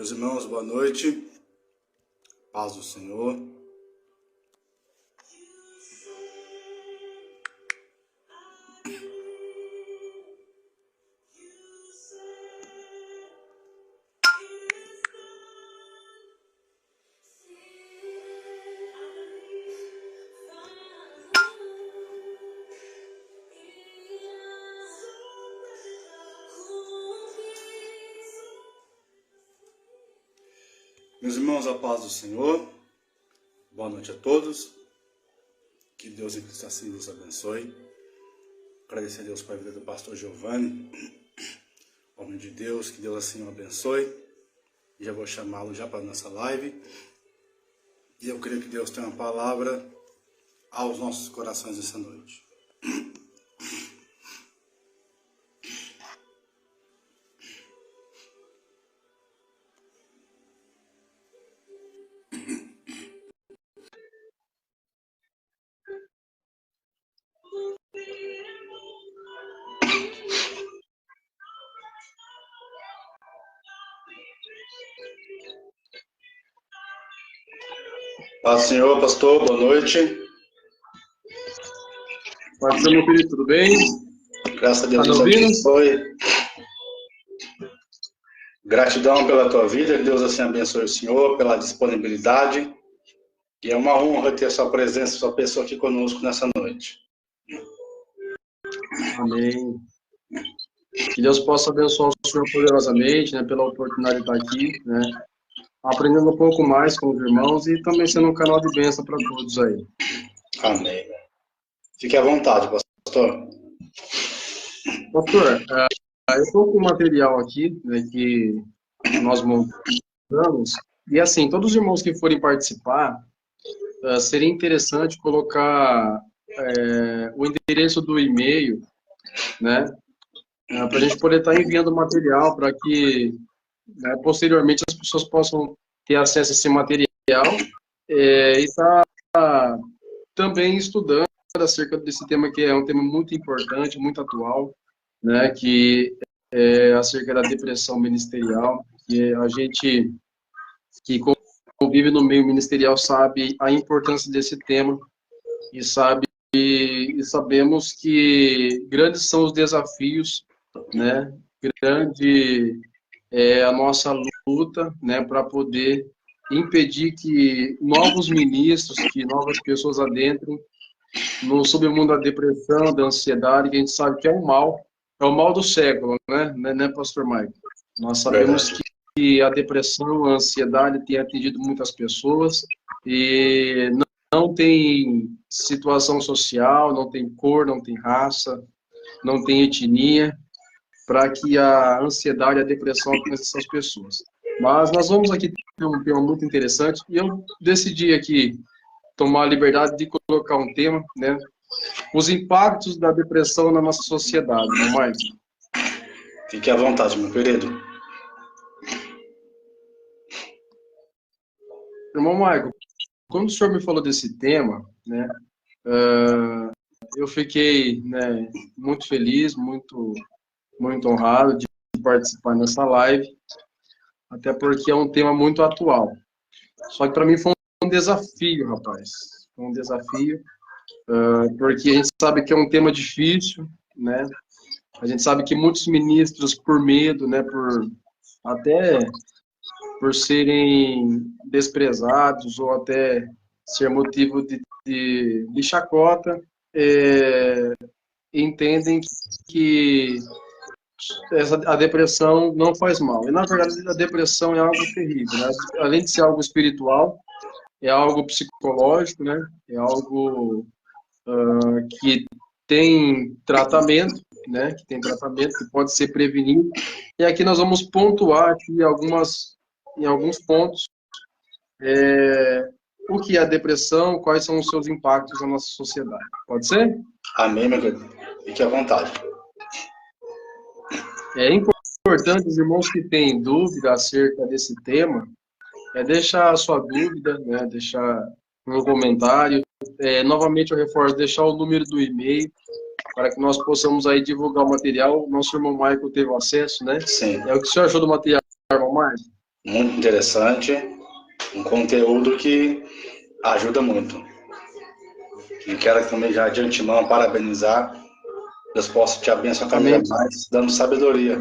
Meus irmãos, boa noite. Paz do Senhor. Meus irmãos, a paz do Senhor. Boa noite a todos. Que Deus em Cristo assim vos abençoe. Agradecer a Deus pela vida do pastor Giovanni, homem de Deus, que Deus assim o abençoe. Já vou chamá-lo já para a nossa live. E eu creio que Deus tem uma palavra aos nossos corações essa noite. Paz do Senhor, pastor, boa noite. Pode ser, meu querido, tudo bem? Graças a Deus, Tá Deus ouvindo? abençoe. Gratidão pela tua vida, que Deus assim abençoe o Senhor, pela disponibilidade. E é uma honra ter sua presença, sua pessoa aqui conosco nessa noite. Amém. Que Deus possa abençoar o Senhor poderosamente, né, pela oportunidade de estar aqui, né, aprendendo um pouco mais com os irmãos e também sendo um canal de bênção para todos aí. Amém. Fique à vontade, pastor. Pastor, eu estou com um material aqui, né, que nós montamos, e assim, todos os irmãos que forem participar, seria interessante colocar o endereço do e-mail, né, para a gente poder estar enviando material para que, né, posteriormente as pessoas possam ter acesso a esse material e estar também estudando acerca desse tema, que é um tema muito importante, muito atual, né, que é acerca da depressão ministerial, que a gente que convive no meio ministerial sabe a importância desse tema e sabemos que grandes são os desafios, né, grande é a nossa luta, né, para poder impedir que novos ministros, que novas pessoas adentrem no submundo da depressão, da ansiedade, que a gente sabe que é o mal do século, né, Pastor Mike? Nós sabemos que a depressão, a ansiedade tem atingido muitas pessoas e não tem situação social, não tem cor, não tem raça, não tem etnia, para que a ansiedade e a depressão alcancem essas pessoas. Mas nós vamos aqui ter um tema muito interessante e eu decidi aqui tomar a liberdade de colocar um tema, né? Os impactos da depressão na nossa sociedade, não mais? Fique à vontade, meu querido. Irmão Michael, quando o senhor me falou desse tema, né, eu fiquei, né, muito feliz, muito honrado de participar nessa live, até porque é um tema muito atual. Só que para mim foi um desafio, rapaz. Foi um desafio, porque a gente sabe que é um tema difícil, né? A gente sabe que muitos ministros, por medo, né, até por serem desprezados ou até ser motivo de chacota, entendem que a depressão não faz mal. E, na verdade, a depressão é algo terrível, né? Além de ser algo espiritual, é algo psicológico, né? É algo que tem tratamento, né? Que tem tratamento, que pode ser prevenido. E aqui nós vamos pontuar aqui em alguns pontos o que é a depressão, quais são os seus impactos na nossa sociedade. Pode ser? Amém, meu querido. Fique à vontade. É importante, os irmãos que têm dúvida acerca desse tema, deixar a sua dúvida, né, deixar um comentário. Novamente eu reforço, deixar o número do e-mail, para que nós possamos aí divulgar o material. Nosso irmão Michael teve acesso, né? Sim. O que o senhor achou do material, irmão Michael? muito interessante, um conteúdo que ajuda muito. E quero também já de antemão parabenizar. Deus possa te abençoar cada dia Amém. mais, dando sabedoria.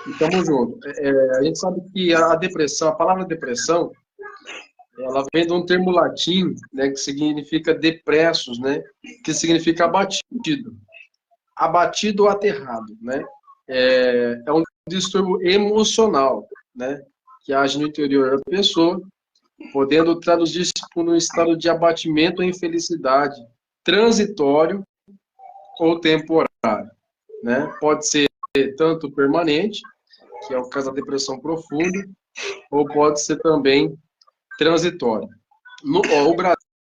E tamo junto. A gente sabe que a depressão, a palavra depressão, ela vem de um termo latim, né, que significa depressos, né, que significa abatido. Abatido ou aterrado, né? É um distúrbio emocional, né, que age no interior da pessoa, podendo traduzir-se por um estado de abatimento ou infelicidade transitório ou temporário, né? Pode ser tanto permanente, que é o caso da depressão profunda, ou pode ser também transitório. O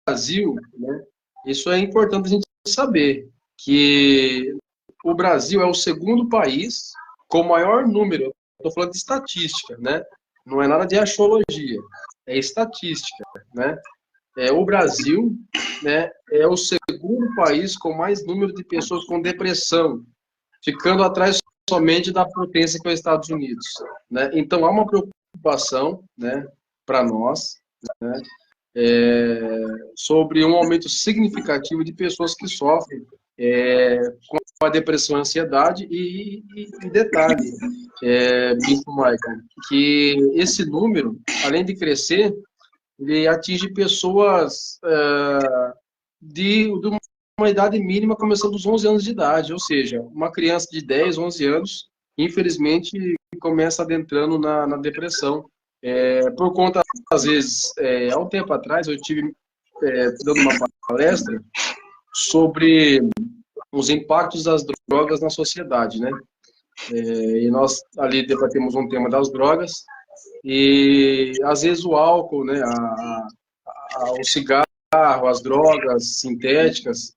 Brasil, né, isso é importante a gente saber, que o Brasil é o segundo país com maior número, estou falando de estatística, né? Não é nada de axiologia, é estatística, né? O Brasil, né, é o segundo país com mais número de pessoas com depressão, ficando atrás somente da potência que é os Estados Unidos, né? Então há uma preocupação, né, para nós, né, sobre um aumento significativo de pessoas que sofrem com a depressão e a ansiedade e detalhe, Bispo Michael, que esse número, além de crescer, ele atinge pessoas de uma idade mínima começando dos 11 anos de idade, ou seja, uma criança de 10, 11 anos, infelizmente, começa adentrando na depressão. Por conta, às vezes, há um tempo atrás, eu tive dando uma palestra sobre os impactos das drogas na sociedade, né? E nós ali debatemos um tema das drogas e às vezes o álcool, né, o cigarro, as drogas sintéticas,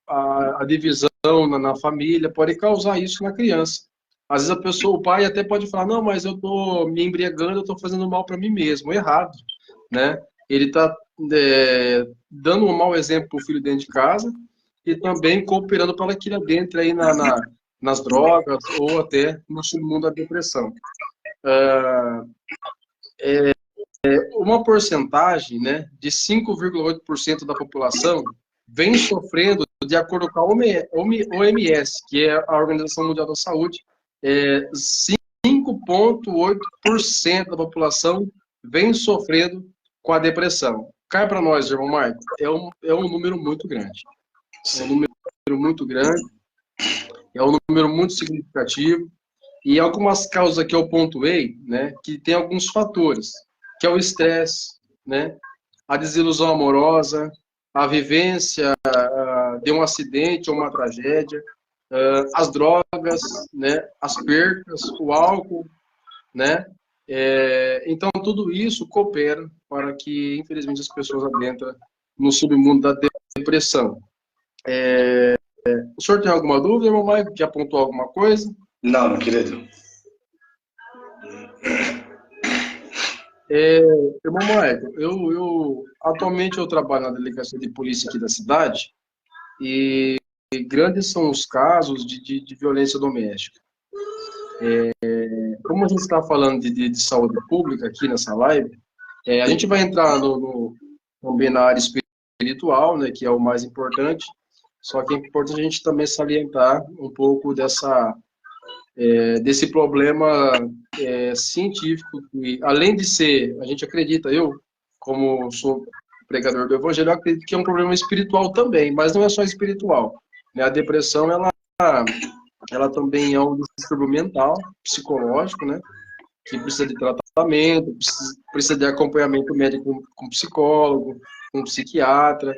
a divisão na família pode causar isso na criança. Às vezes a pessoa, o pai até pode falar, não, mas eu estou me embriagando, eu estou fazendo mal para mim mesmo. Errado, né? Ele está dando um mau exemplo para o filho dentro de casa e também cooperando para que ele adentre aí nas drogas ou até no submundo da depressão. Uma porcentagem, né, de 5,8% da população vem sofrendo, de acordo com a OMS, que é a Organização Mundial da Saúde, 5,8% da população vem sofrendo com a depressão. Cai para nós, irmão Marco, é um número muito grande. É um número muito grande, é um número muito significativo, e algumas causas que eu pontuei, né, que tem alguns fatores, que é o estresse, né, a desilusão amorosa, a vivência de um acidente ou uma tragédia, as drogas, né, as percas, o álcool, né, então tudo isso coopera para que, infelizmente, as pessoas adentrem no submundo da depressão. O senhor tem alguma dúvida, irmão Maicon? Que apontou alguma coisa? Não, meu querido. Irmão Maicon, atualmente eu trabalho na delegacia de polícia aqui da cidade e grandes são os casos de violência doméstica. Como a gente está falando de saúde pública aqui nessa live, a gente vai entrar também na área espiritual, né, que é o mais importante, só que é importante a gente também salientar um pouco desse problema científico, que além de ser, a gente acredita, eu, como sou pregador do evangelho, eu acredito que é um problema espiritual também, mas não é só espiritual, né? A depressão, ela também é um distúrbio mental, psicológico, né? Que precisa de tratamento, precisa de acompanhamento médico com psicólogo, com psiquiatra.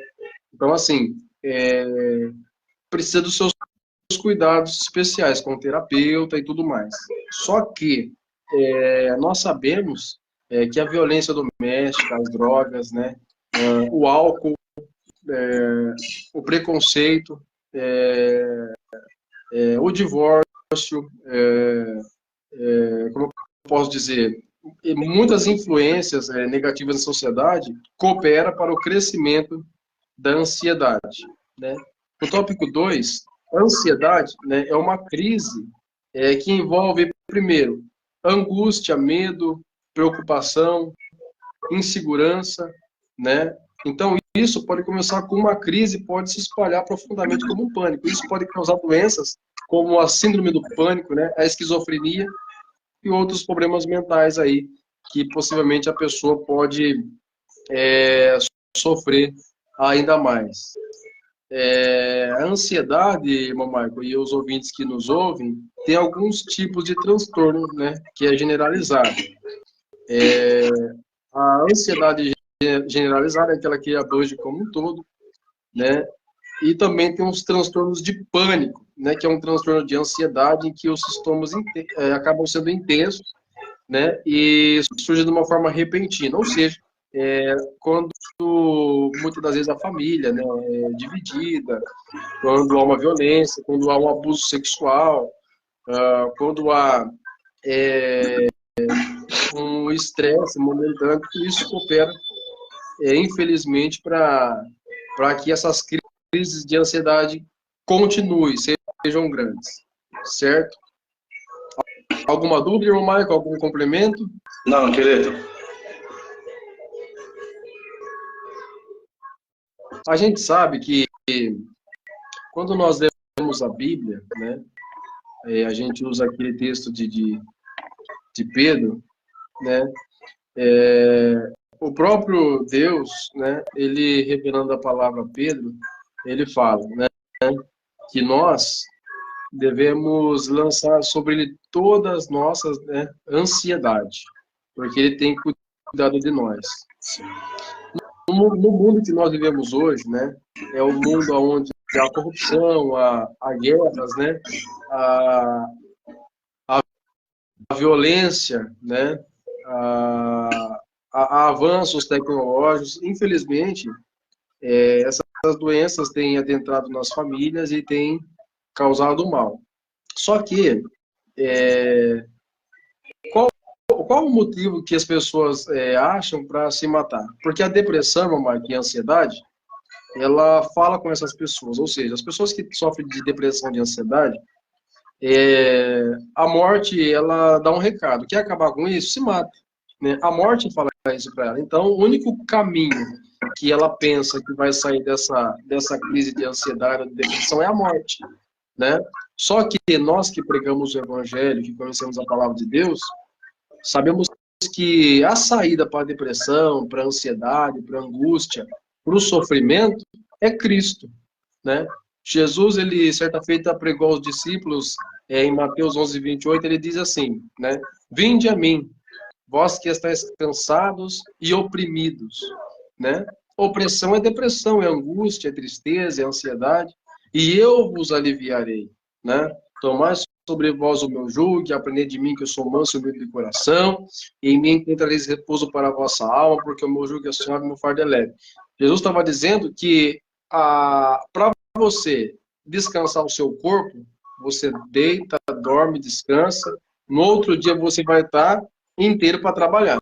Então, assim, precisa dos seus cuidados especiais com o terapeuta e tudo mais. Só que nós sabemos que a violência doméstica, as drogas, né, o álcool, o preconceito, o divórcio, como eu posso dizer, muitas influências negativas na sociedade cooperam para o crescimento da ansiedade, né? No tópico 2, a ansiedade, né, é uma crise que envolve, primeiro, angústia, medo, preocupação, insegurança, né? Então, isso pode começar com uma crise, pode se espalhar profundamente como um pânico. Isso pode causar doenças como a síndrome do pânico, né? A esquizofrenia e outros problemas mentais aí, que possivelmente a pessoa pode sofrer ainda mais. A ansiedade, irmão Marco, e os ouvintes que nos ouvem, tem alguns tipos de transtorno, né? Que é generalizado. A ansiedade generalizada é aquela que abrange como um todo, né? E também tem uns transtornos de pânico, né? Que é um transtorno de ansiedade em que os sintomas acabam sendo intensos, né? E surge de uma forma repentina, ou seja, quando muitas das vezes a família, né, é dividida, quando há uma violência, quando há um abuso sexual, quando há um estresse momentâneo, tudo isso coopera, infelizmente, para que essas crises de ansiedade continuem, sejam grandes, certo? Alguma dúvida, irmão Michael? Algum complemento? Não, querido. A gente sabe que quando nós lemos a Bíblia, né, a gente usa aquele texto de Pedro, né, o próprio Deus, né, ele revelando a palavra a Pedro, ele fala, né, que nós devemos lançar sobre ele todas as nossas, né, ansiedade, porque ele tem cuidado de nós. No mundo que nós vivemos hoje, né, é o mundo onde há corrupção, há guerras, né, a violência, né, há avanços tecnológicos. Infelizmente, essas doenças têm adentrado nas famílias e têm causado mal. Só que, qual o motivo que as pessoas acham para se matar? Porque a depressão, mamãe, e a ansiedade, ela fala com essas pessoas, ou seja, as pessoas que sofrem de depressão, de ansiedade, a morte, ela dá um recado, quer acabar com isso? Se mata, né? A morte fala isso para ela. Então, o único caminho que ela pensa que vai sair dessa crise de ansiedade, de depressão, é a morte, né? Só que nós que pregamos o evangelho, que conhecemos a palavra de Deus, sabemos que a saída para a depressão, para a ansiedade, para a angústia, para o sofrimento, é Cristo, né? Jesus, ele, certa feita, pregou aos discípulos, em Mateus 11:28, ele diz assim, né? Vinde a mim, vós que estáis cansados e oprimidos, né? Opressão é depressão, é angústia, é tristeza, é ansiedade, e eu vos aliviarei, né? Tomai sobre vós o meu jugo, e aprendei de mim que eu sou manso e humilde de coração, e em mim encontrareis repouso para a vossa alma, porque o meu jugo é suave e o meu fardo é leve. Jesus estava dizendo que para você descansar o seu corpo, você deita, dorme, descansa, no outro dia você vai estar inteiro para trabalhar.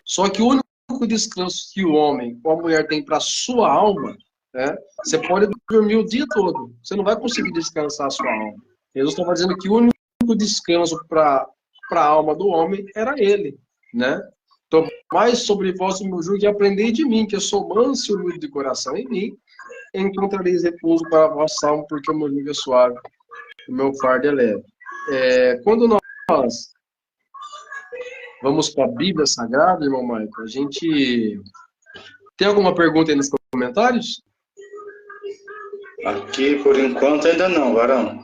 Só que o único descanso que o homem ou a mulher tem para a sua alma, né, você pode dormir o dia todo, você não vai conseguir descansar a sua alma. Jesus estava dizendo que o único descanso para a alma do homem era ele, né? Tomai sobre vós o meu jugo e aprendei de mim, que eu sou manso e humilde de coração, em mim encontrareis repouso para a vossa alma, porque o meu jugo é suave, o meu fardo é leve. Quando nós vamos para a Bíblia Sagrada, irmão Michael, a gente tem alguma pergunta aí nos comentários? Aqui, por enquanto, ainda não, varão.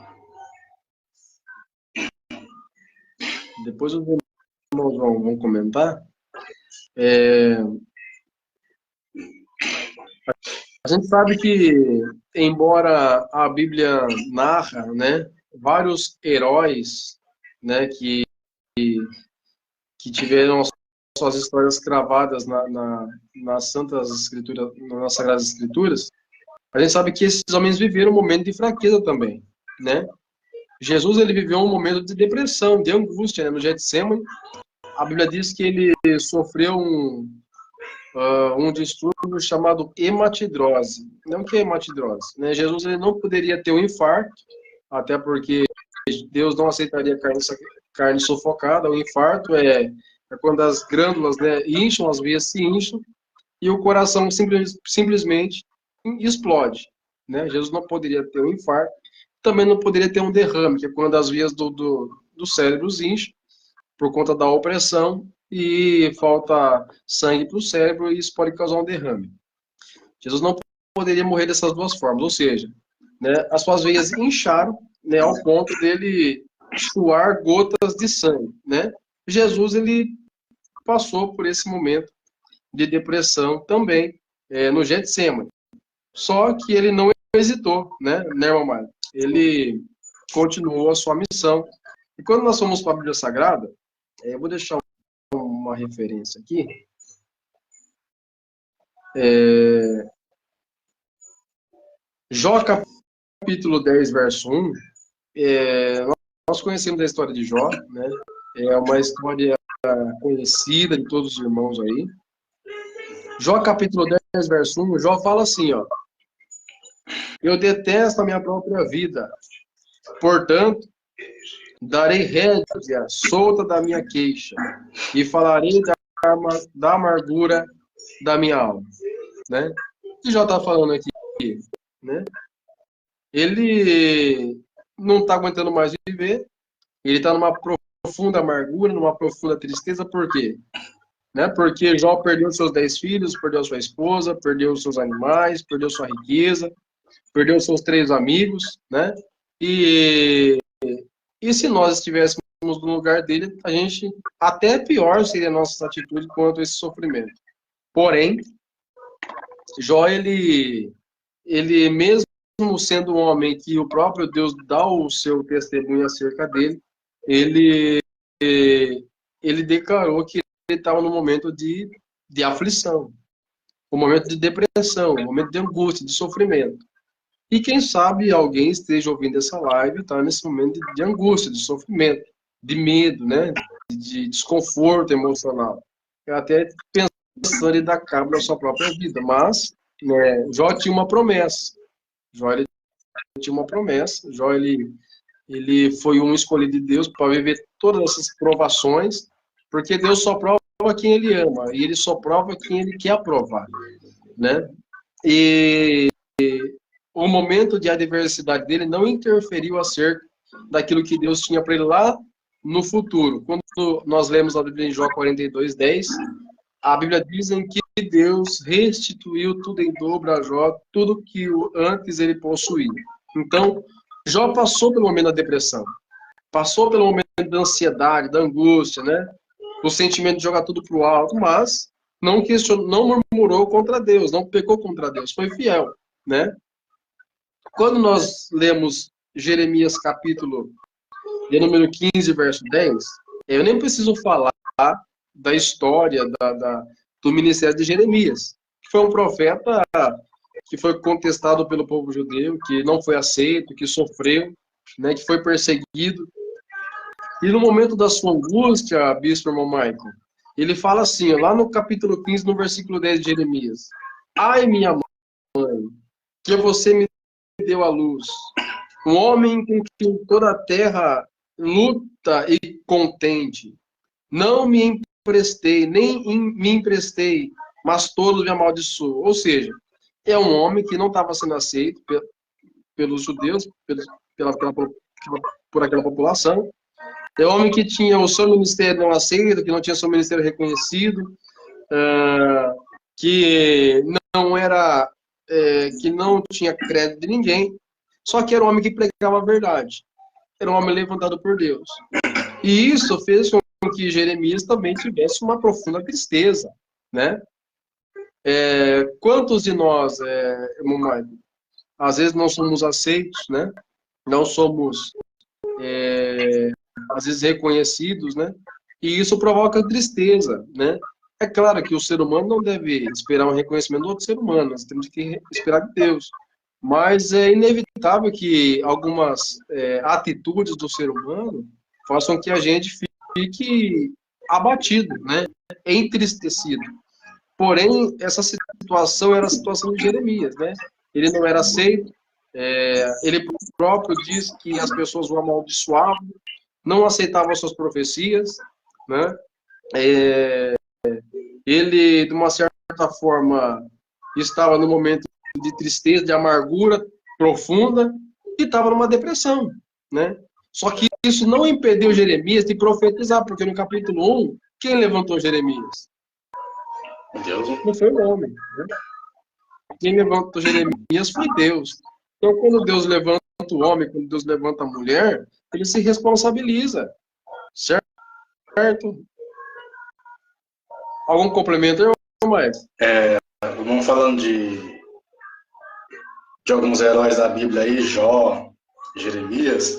Depois os irmãos vão comentar. A gente sabe que, embora a Bíblia narra, né, vários heróis, né, que tiveram suas histórias cravadas nas Santas Escrituras, nas Sagradas Escrituras, a gente sabe que esses homens viveram um momento de fraqueza também, né? Jesus, ele viveu um momento de depressão, de angústia, né? No Getsêmani, a Bíblia diz que ele sofreu um distúrbio chamado hematidrose. Não que é hematidrose, né? Jesus, ele não poderia ter um infarto, até porque Deus não aceitaria carne sufocada. O infarto é quando as glândulas, né, incham, as veias se incham, e o coração simplesmente explode. Né? Jesus não poderia ter um infarto, também não poderia ter um derrame, que é quando as vias do cérebro incham, por conta da opressão, e falta sangue para o cérebro, e isso pode causar um derrame. Jesus não poderia morrer dessas duas formas, ou seja, né, as suas veias incharam, né, ao ponto dele suar gotas de sangue. Né? Jesus, ele passou por esse momento de depressão também, no Getsemane. Só que ele não hesitou, né, irmão Mário? Ele continuou a sua missão. E quando nós fomos para a Bíblia Sagrada, eu vou deixar uma referência aqui. Jó capítulo 10, verso 1. Nós conhecemos a história de Jó, né? É uma história conhecida de todos os irmãos aí. Jó capítulo 10, verso 1, Jó fala assim, ó: eu detesto a minha própria vida, portanto, darei rédea solta da minha queixa e falarei da amargura da minha alma. Né? O que Jó está falando aqui? Né? Ele não está aguentando mais viver, ele está numa profunda amargura, numa profunda tristeza. Por quê? Né? Porque Jó perdeu seus 10 filhos, perdeu sua esposa, perdeu seus animais, perdeu sua riqueza, perdeu seus 3 amigos, né? E se nós estivéssemos no lugar dele, a gente, até pior seria a nossa atitude quanto a esse sofrimento. Porém, Jó, ele mesmo sendo um homem que o próprio Deus dá o seu testemunho acerca dele, ele declarou que ele estava num momento de aflição, um momento de depressão, um momento de angústia, de sofrimento. E quem sabe alguém esteja ouvindo essa live e está nesse momento de angústia, de sofrimento, de medo, né? De desconforto emocional. Até pensando em dar cabo da sua própria vida. Mas, né, Jó tinha uma promessa. Jó ele tinha uma promessa. Jó ele foi um escolhido de Deus para viver todas essas provações, porque Deus só prova quem ele ama e ele só prova quem ele quer aprovar, né? E o momento de adversidade dele não interferiu acerca daquilo que Deus tinha para ele lá no futuro. Quando nós lemos a Bíblia em Jó 42:10, a Bíblia diz em que Deus restituiu tudo em dobro a Jó, tudo que antes ele possuía. Então, Jó passou pelo momento da depressão, passou pelo momento da ansiedade, da angústia, né? O sentimento de jogar tudo para o alto, mas não questionou, não murmurou contra Deus, não pecou contra Deus, foi fiel, né? Quando nós lemos Jeremias capítulo de número 15, verso 10, eu nem preciso falar da história do ministério de Jeremias, que foi um profeta que foi contestado pelo povo judeu, que não foi aceito, que sofreu, né, que foi perseguido. E no momento da sua angústia, bispo irmão Michael, ele fala assim, lá no capítulo 15, no versículo 10 de Jeremias: ai, minha mãe, que você me deu à luz, um homem com quem toda a terra luta e contende. Não me emprestei, nem me emprestei, mas todos me amaldiçoam. Ou seja, é um homem que não estava sendo aceito pelos judeus, por aquela população. É um homem que tinha o seu ministério não aceito, que não tinha seu ministério reconhecido, que não era, que não tinha crédito de ninguém. Só que era um homem que pregava a verdade. Era um homem levantado por Deus. E isso fez com que Jeremias também tivesse uma profunda tristeza, né? Quantos de nós, às vezes não somos aceitos, né? Não somos, às vezes, reconhecidos, né? E isso provoca tristeza, né? É claro que o ser humano não deve esperar um reconhecimento do outro ser humano, nós temos que esperar de Deus. Mas é inevitável que algumas atitudes do ser humano façam que a gente fique abatido, né? Entristecido. Porém, essa situação era a situação de Jeremias, né? Ele não era aceito, Ele próprio diz que as pessoas o amaldiçoavam, não aceitavam suas profecias, né? Ele, de uma certa forma, estava num momento de tristeza, de amargura profunda, e estava numa depressão, né? Só que isso não impediu Jeremias de profetizar, porque no capítulo 1, quem levantou Jeremias? Deus. Não foi o homem, né? Quem levantou Jeremias foi Deus. Então, quando Deus levanta o homem, quando Deus levanta a mulher, ele se responsabiliza, certo? Algum complemento, irmão, mais? Vamos falando de alguns heróis da Bíblia aí, Jó, Jeremias.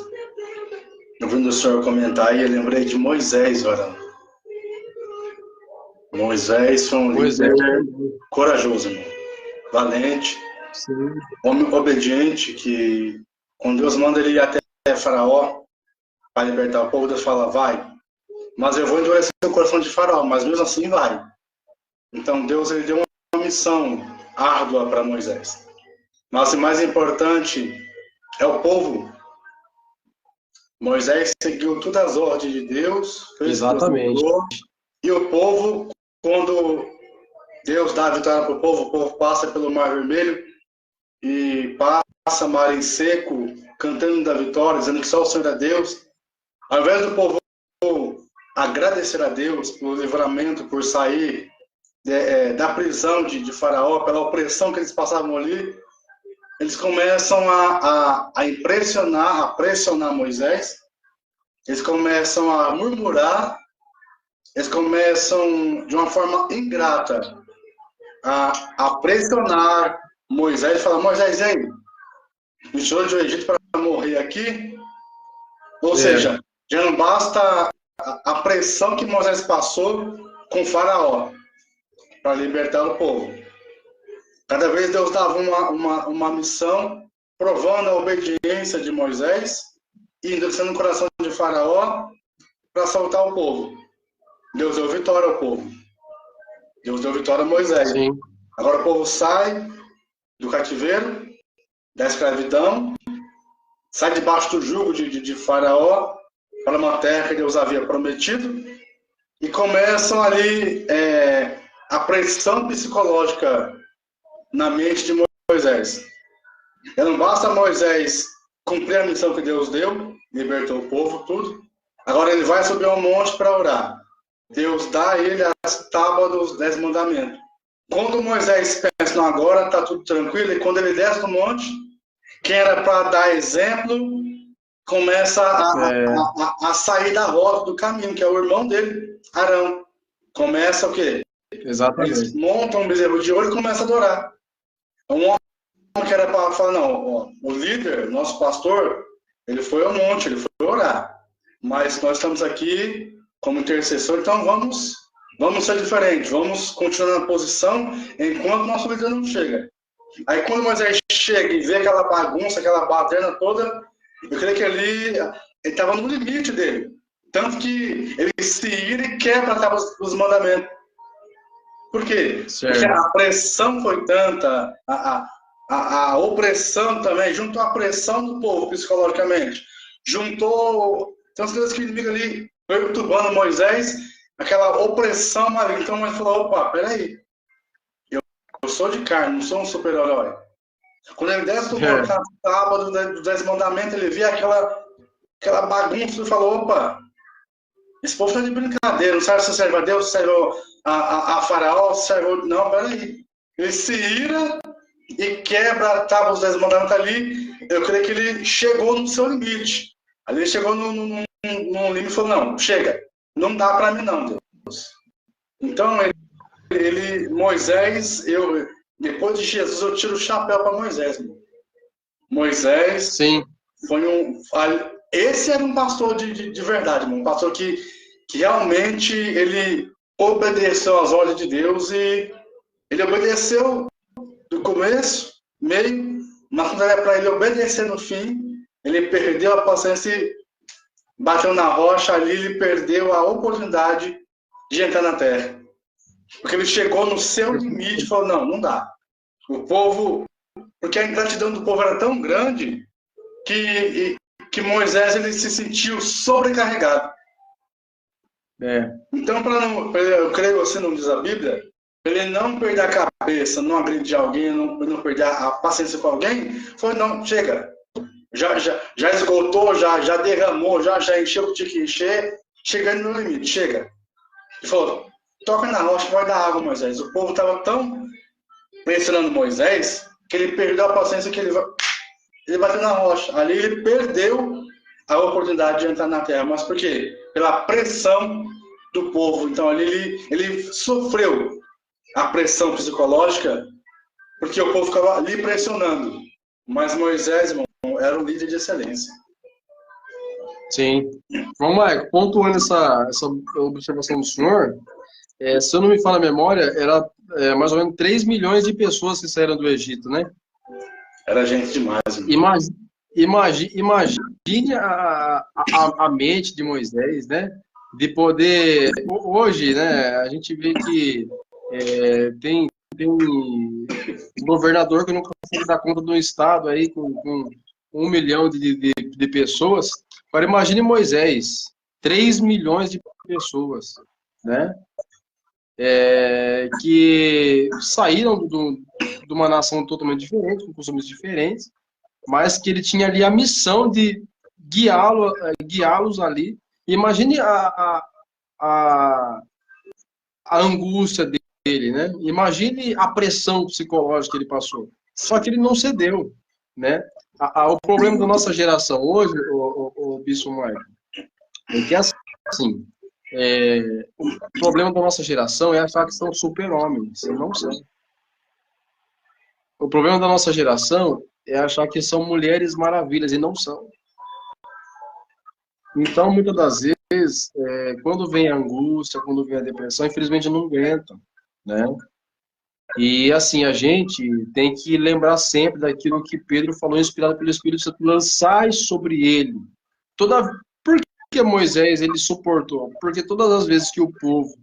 Eu vi o senhor comentar e eu lembrei de Moisés, varão. Moisés foi um líder corajoso, irmão. Valente, Sim. homem obediente, que quando Deus manda ele ir até Faraó para libertar o povo, Deus fala, vai. Mas eu vou endurecer o coração de Faraó, mas mesmo assim vai. Então Deus ele deu uma missão árdua para Moisés. Mas o mais importante é o povo. Moisés seguiu todas as ordens de Deus, fez Exatamente. e o povo, quando Deus dá a vitória para o povo passa pelo Mar Vermelho e passa mar em seco, cantando da vitória, dizendo que só o Senhor é Deus. Ao invés do povo agradecer a Deus pelo livramento, por sair da prisão de Faraó, pela opressão que eles passavam ali, eles começam a impressionar, a pressionar Moisés, eles começam a murmurar, eles começam, de uma forma ingrata, a pressionar Moisés e falar, Moisés, aí, me tirou do Egito para morrer aqui? Ou seja, já não basta a pressão que Moisés passou com Faraó para libertar o povo. Cada vez Deus dava uma missão, provando a obediência de Moisés e endurecendo o coração de Faraó para soltar o povo. Deus deu vitória ao povo. Deus deu vitória a Moisés. Sim. Agora o povo sai do cativeiro, da escravidão, sai debaixo do jugo de Faraó para uma terra que Deus havia prometido e começam ali a pressão psicológica na mente de Moisés. E não basta Moisés cumprir a missão que Deus deu, libertou o povo, tudo. Agora ele vai subir ao monte para orar. Deus dá a ele as tábuas dos 10 mandamentos. Quando Moisés pensa, não, agora está tudo tranquilo, e quando ele desce do monte, quem era para dar exemplo, começa a sair da rota do caminho, que é o irmão dele, Arão. Começa o quê? Exatamente. Eles montam um bezerro de ouro e começam a adorar. Um homem que era para falar, não, ó, o líder, nosso pastor, ele foi ao monte, ele foi orar. Mas nós estamos aqui como intercessor, então vamos ser diferentes, vamos continuar na posição enquanto nosso líder não chega. Aí quando Moisés chega e vê aquela bagunça, aquela baderna toda, eu creio que ele estava no limite dele. Tanto que ele se ira e quebra os mandamentos. Por quê? Certo. Porque a pressão foi tanta, a opressão também, juntou a pressão do povo psicologicamente, juntou tantas coisas que o inimigo ali perturbando Moisés, aquela opressão ali. Então ele falou, opa, peraí, eu sou de carne, não sou um super-herói. Quando ele desce do monte na tábua dos 10 mandamentos, ele vê aquela bagunça e falou, opa, esse povo está de brincadeira, não sabe se serve a Deus, se serve a Faraó, se serve... Não, peraí. Ele se ira e quebra a tábua dos 10 mandamentos ali. Eu creio que ele chegou no seu limite. Ali ele chegou num limite e falou, não, chega, não dá para mim não, Deus. Então, Moisés, depois de Jesus, eu tiro o chapéu para Moisés. Moisés Sim. foi esse era um pastor de verdade, um pastor que realmente ele obedeceu às ordens de Deus e ele obedeceu do começo, meio, mas quando era para ele obedecer no fim, ele perdeu a paciência e bateu na rocha ali, ele perdeu a oportunidade de entrar na terra. Porque ele chegou no seu limite e falou, não dá. O povo Porque a ingratidão do povo era tão grande que Moisés ele se sentiu sobrecarregado. Então, eu creio, assim não diz a Bíblia, ele não perder a cabeça, não agredir alguém, não perder a paciência com alguém, foi, não, chega. Já esgotou, já derramou, já encheu o que tinha que encher, chegando no limite, chega. Ele falou, toca na rocha que vai dar água, Moisés. O povo estava tão pressionando Moisés que ele perdeu a paciência que ele bateu na rocha. Ali ele perdeu a oportunidade de entrar na terra. Mas por quê? Pela pressão do povo. Então ali ele sofreu a pressão psicológica porque o povo ficava ali pressionando. Mas Moisés, irmão, era um líder de excelência. Sim. Vamos lá, pontuando essa observação do senhor, se eu não me falha a memória, era mais ou menos 3 milhões de pessoas que saíram do Egito, né? Era gente demais. Imagine a mente de Moisés, né? De poder... Hoje, né, a gente vê que tem um governador que não consegue dar conta de um estado aí com 1 milhão de pessoas. Agora imagine Moisés, 3 milhões de pessoas, né? Que saíram de uma nação totalmente diferente, com costumes diferentes, mas que ele tinha ali a missão de guiá-los ali. Imagine a angústia dele, né? Imagine a pressão psicológica que ele passou. Só que ele não cedeu, né? O problema da nossa geração hoje, o Bispo Marco, é que assim, o problema da nossa geração é achar que são super-homens, e não são. O problema da nossa geração é achar que são mulheres maravilhas, e não são. Então, muitas das vezes, quando vem a angústia, quando vem a depressão, infelizmente não aguentam, né? E, assim, a gente tem que lembrar sempre daquilo que Pedro falou, inspirado pelo Espírito Santo, lançai sobre ele. Por que Moisés, ele suportou? Porque todas as vezes que o povo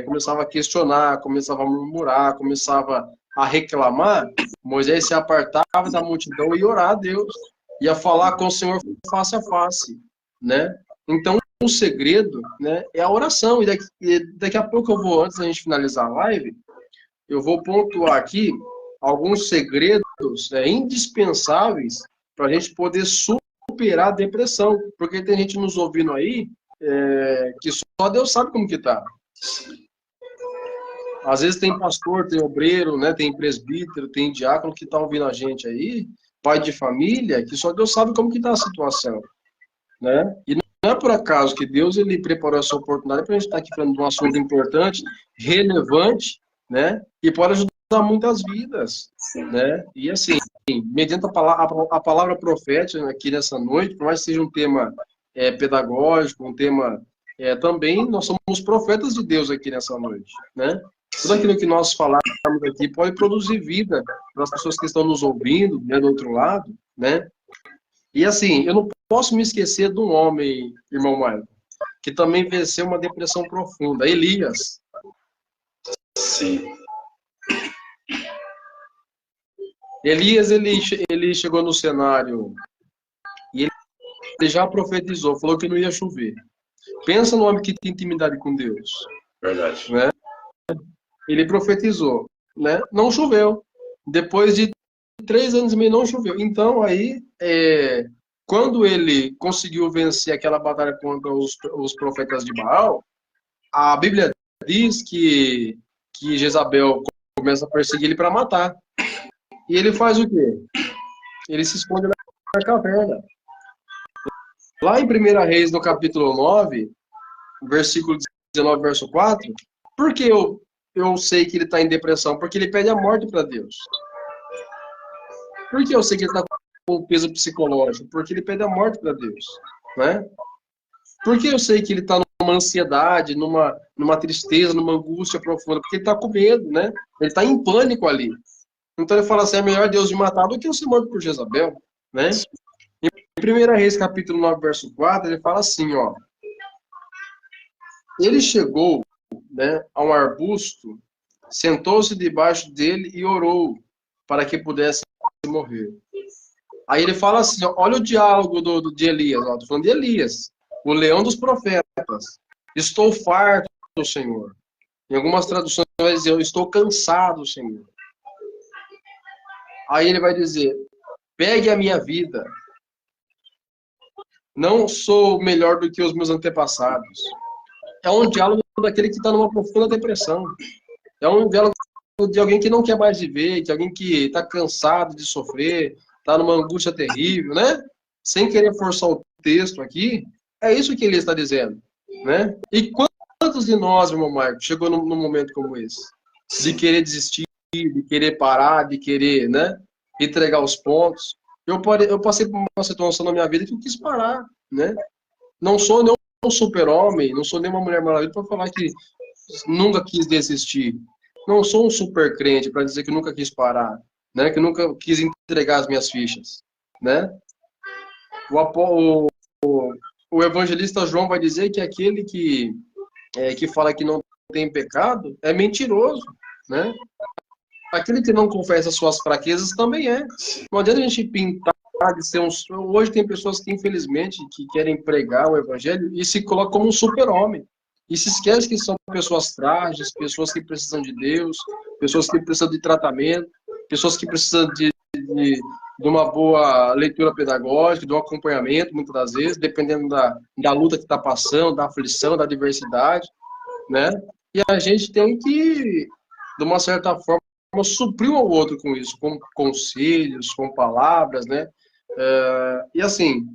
começava a questionar, começava a murmurar, começava a reclamar, Moisés se apartava da multidão e orava a Deus. Ia falar com o Senhor face a face, né? Então, o segredo, né, é a oração. E daqui a pouco eu vou, antes da gente finalizar a live, eu vou pontuar aqui alguns segredos indispensáveis para a gente poder superar a depressão. Porque tem gente nos ouvindo aí que só Deus sabe como que tá. Às vezes tem pastor, tem obreiro, né, tem presbítero, tem diácono que tá ouvindo a gente aí, pai de família, que só Deus sabe como que tá a situação, né? E não é por acaso que Deus ele preparou essa oportunidade para a gente estar aqui falando de um assunto importante, relevante, né? E pode ajudar muitas vidas, né? E assim, mediante a palavra profética aqui nessa noite, por mais que seja um tema pedagógico, um tema também, nós somos profetas de Deus aqui nessa noite, né? Tudo aquilo que nós falarmos aqui pode produzir vida para as pessoas que estão nos ouvindo, né, do outro lado, né? E assim, eu não posso me esquecer de um homem, irmão Maio, que também venceu uma depressão profunda, Elias. Sim. Elias, ele chegou no cenário e ele já profetizou, falou que não ia chover. Pensa no homem que tem intimidade com Deus. Verdade. Né? Ele profetizou, né? Não choveu. Depois de 3 anos e meio não choveu. Então, aí, quando ele conseguiu vencer aquela batalha contra os profetas de Baal, a Bíblia diz que Jezabel começa a perseguir ele para matar. E ele faz o quê? Ele se esconde na caverna. Lá em 1 Reis, no capítulo 9, versículo 19, verso 4, por que eu sei que ele está em depressão? Porque ele pede a morte para Deus. Por que eu sei que ele está com peso psicológico? Porque ele pede a morte para Deus. Né? Por que eu sei que ele está numa ansiedade, numa tristeza, numa angústia profunda? Porque ele está com medo, né? Ele está em pânico ali. Então ele fala assim, é melhor Deus me matar do que eu ser morto por Jezabel, né? Em 1 Reis, capítulo 9, verso 4, ele fala assim, ó. Ele chegou, né, a um arbusto, sentou-se debaixo dele e orou. para que pudesse morrer. Aí ele fala assim, olha o diálogo de Elias, estou falando de Elias, o leão dos profetas. Estou farto, Senhor. Em algumas traduções vai dizer, eu estou cansado, Senhor. Aí ele vai dizer, pegue a minha vida. Não sou melhor do que os meus antepassados. É um diálogo daquele que está numa profunda depressão. É um diálogo de alguém que não quer mais viver, de alguém que está cansado de sofrer, está numa angústia terrível, né? Sem querer forçar o texto aqui, é isso que ele está dizendo, né? E quantos de nós, irmão Marco, chegou num momento como esse? De querer desistir, de querer parar, de querer, né? Entregar os pontos. Eu passei por uma situação na minha vida que eu quis parar, né? Não sou nem um super-homem, não sou nem uma mulher maravilha para falar que nunca quis desistir. Não sou um super crente para dizer que nunca quis parar, né? Que nunca quis entregar as minhas fichas, né? O evangelista João vai dizer que aquele que fala que não tem pecado é mentiroso, né? Aquele que não confessa suas fraquezas também é. Não adianta a gente pintar de ser um... Hoje tem pessoas que, infelizmente, que querem pregar o evangelho e se colocam como um super-homem. E se esquece que são pessoas frágeis, pessoas que precisam de Deus, pessoas que precisam de tratamento, pessoas que precisam de uma boa leitura pedagógica, de um acompanhamento, muitas das vezes, dependendo da luta que está passando, da aflição, da adversidade, né? E a gente tem que, de uma certa forma, suprir um ao outro com isso, com conselhos, com palavras, né? E assim,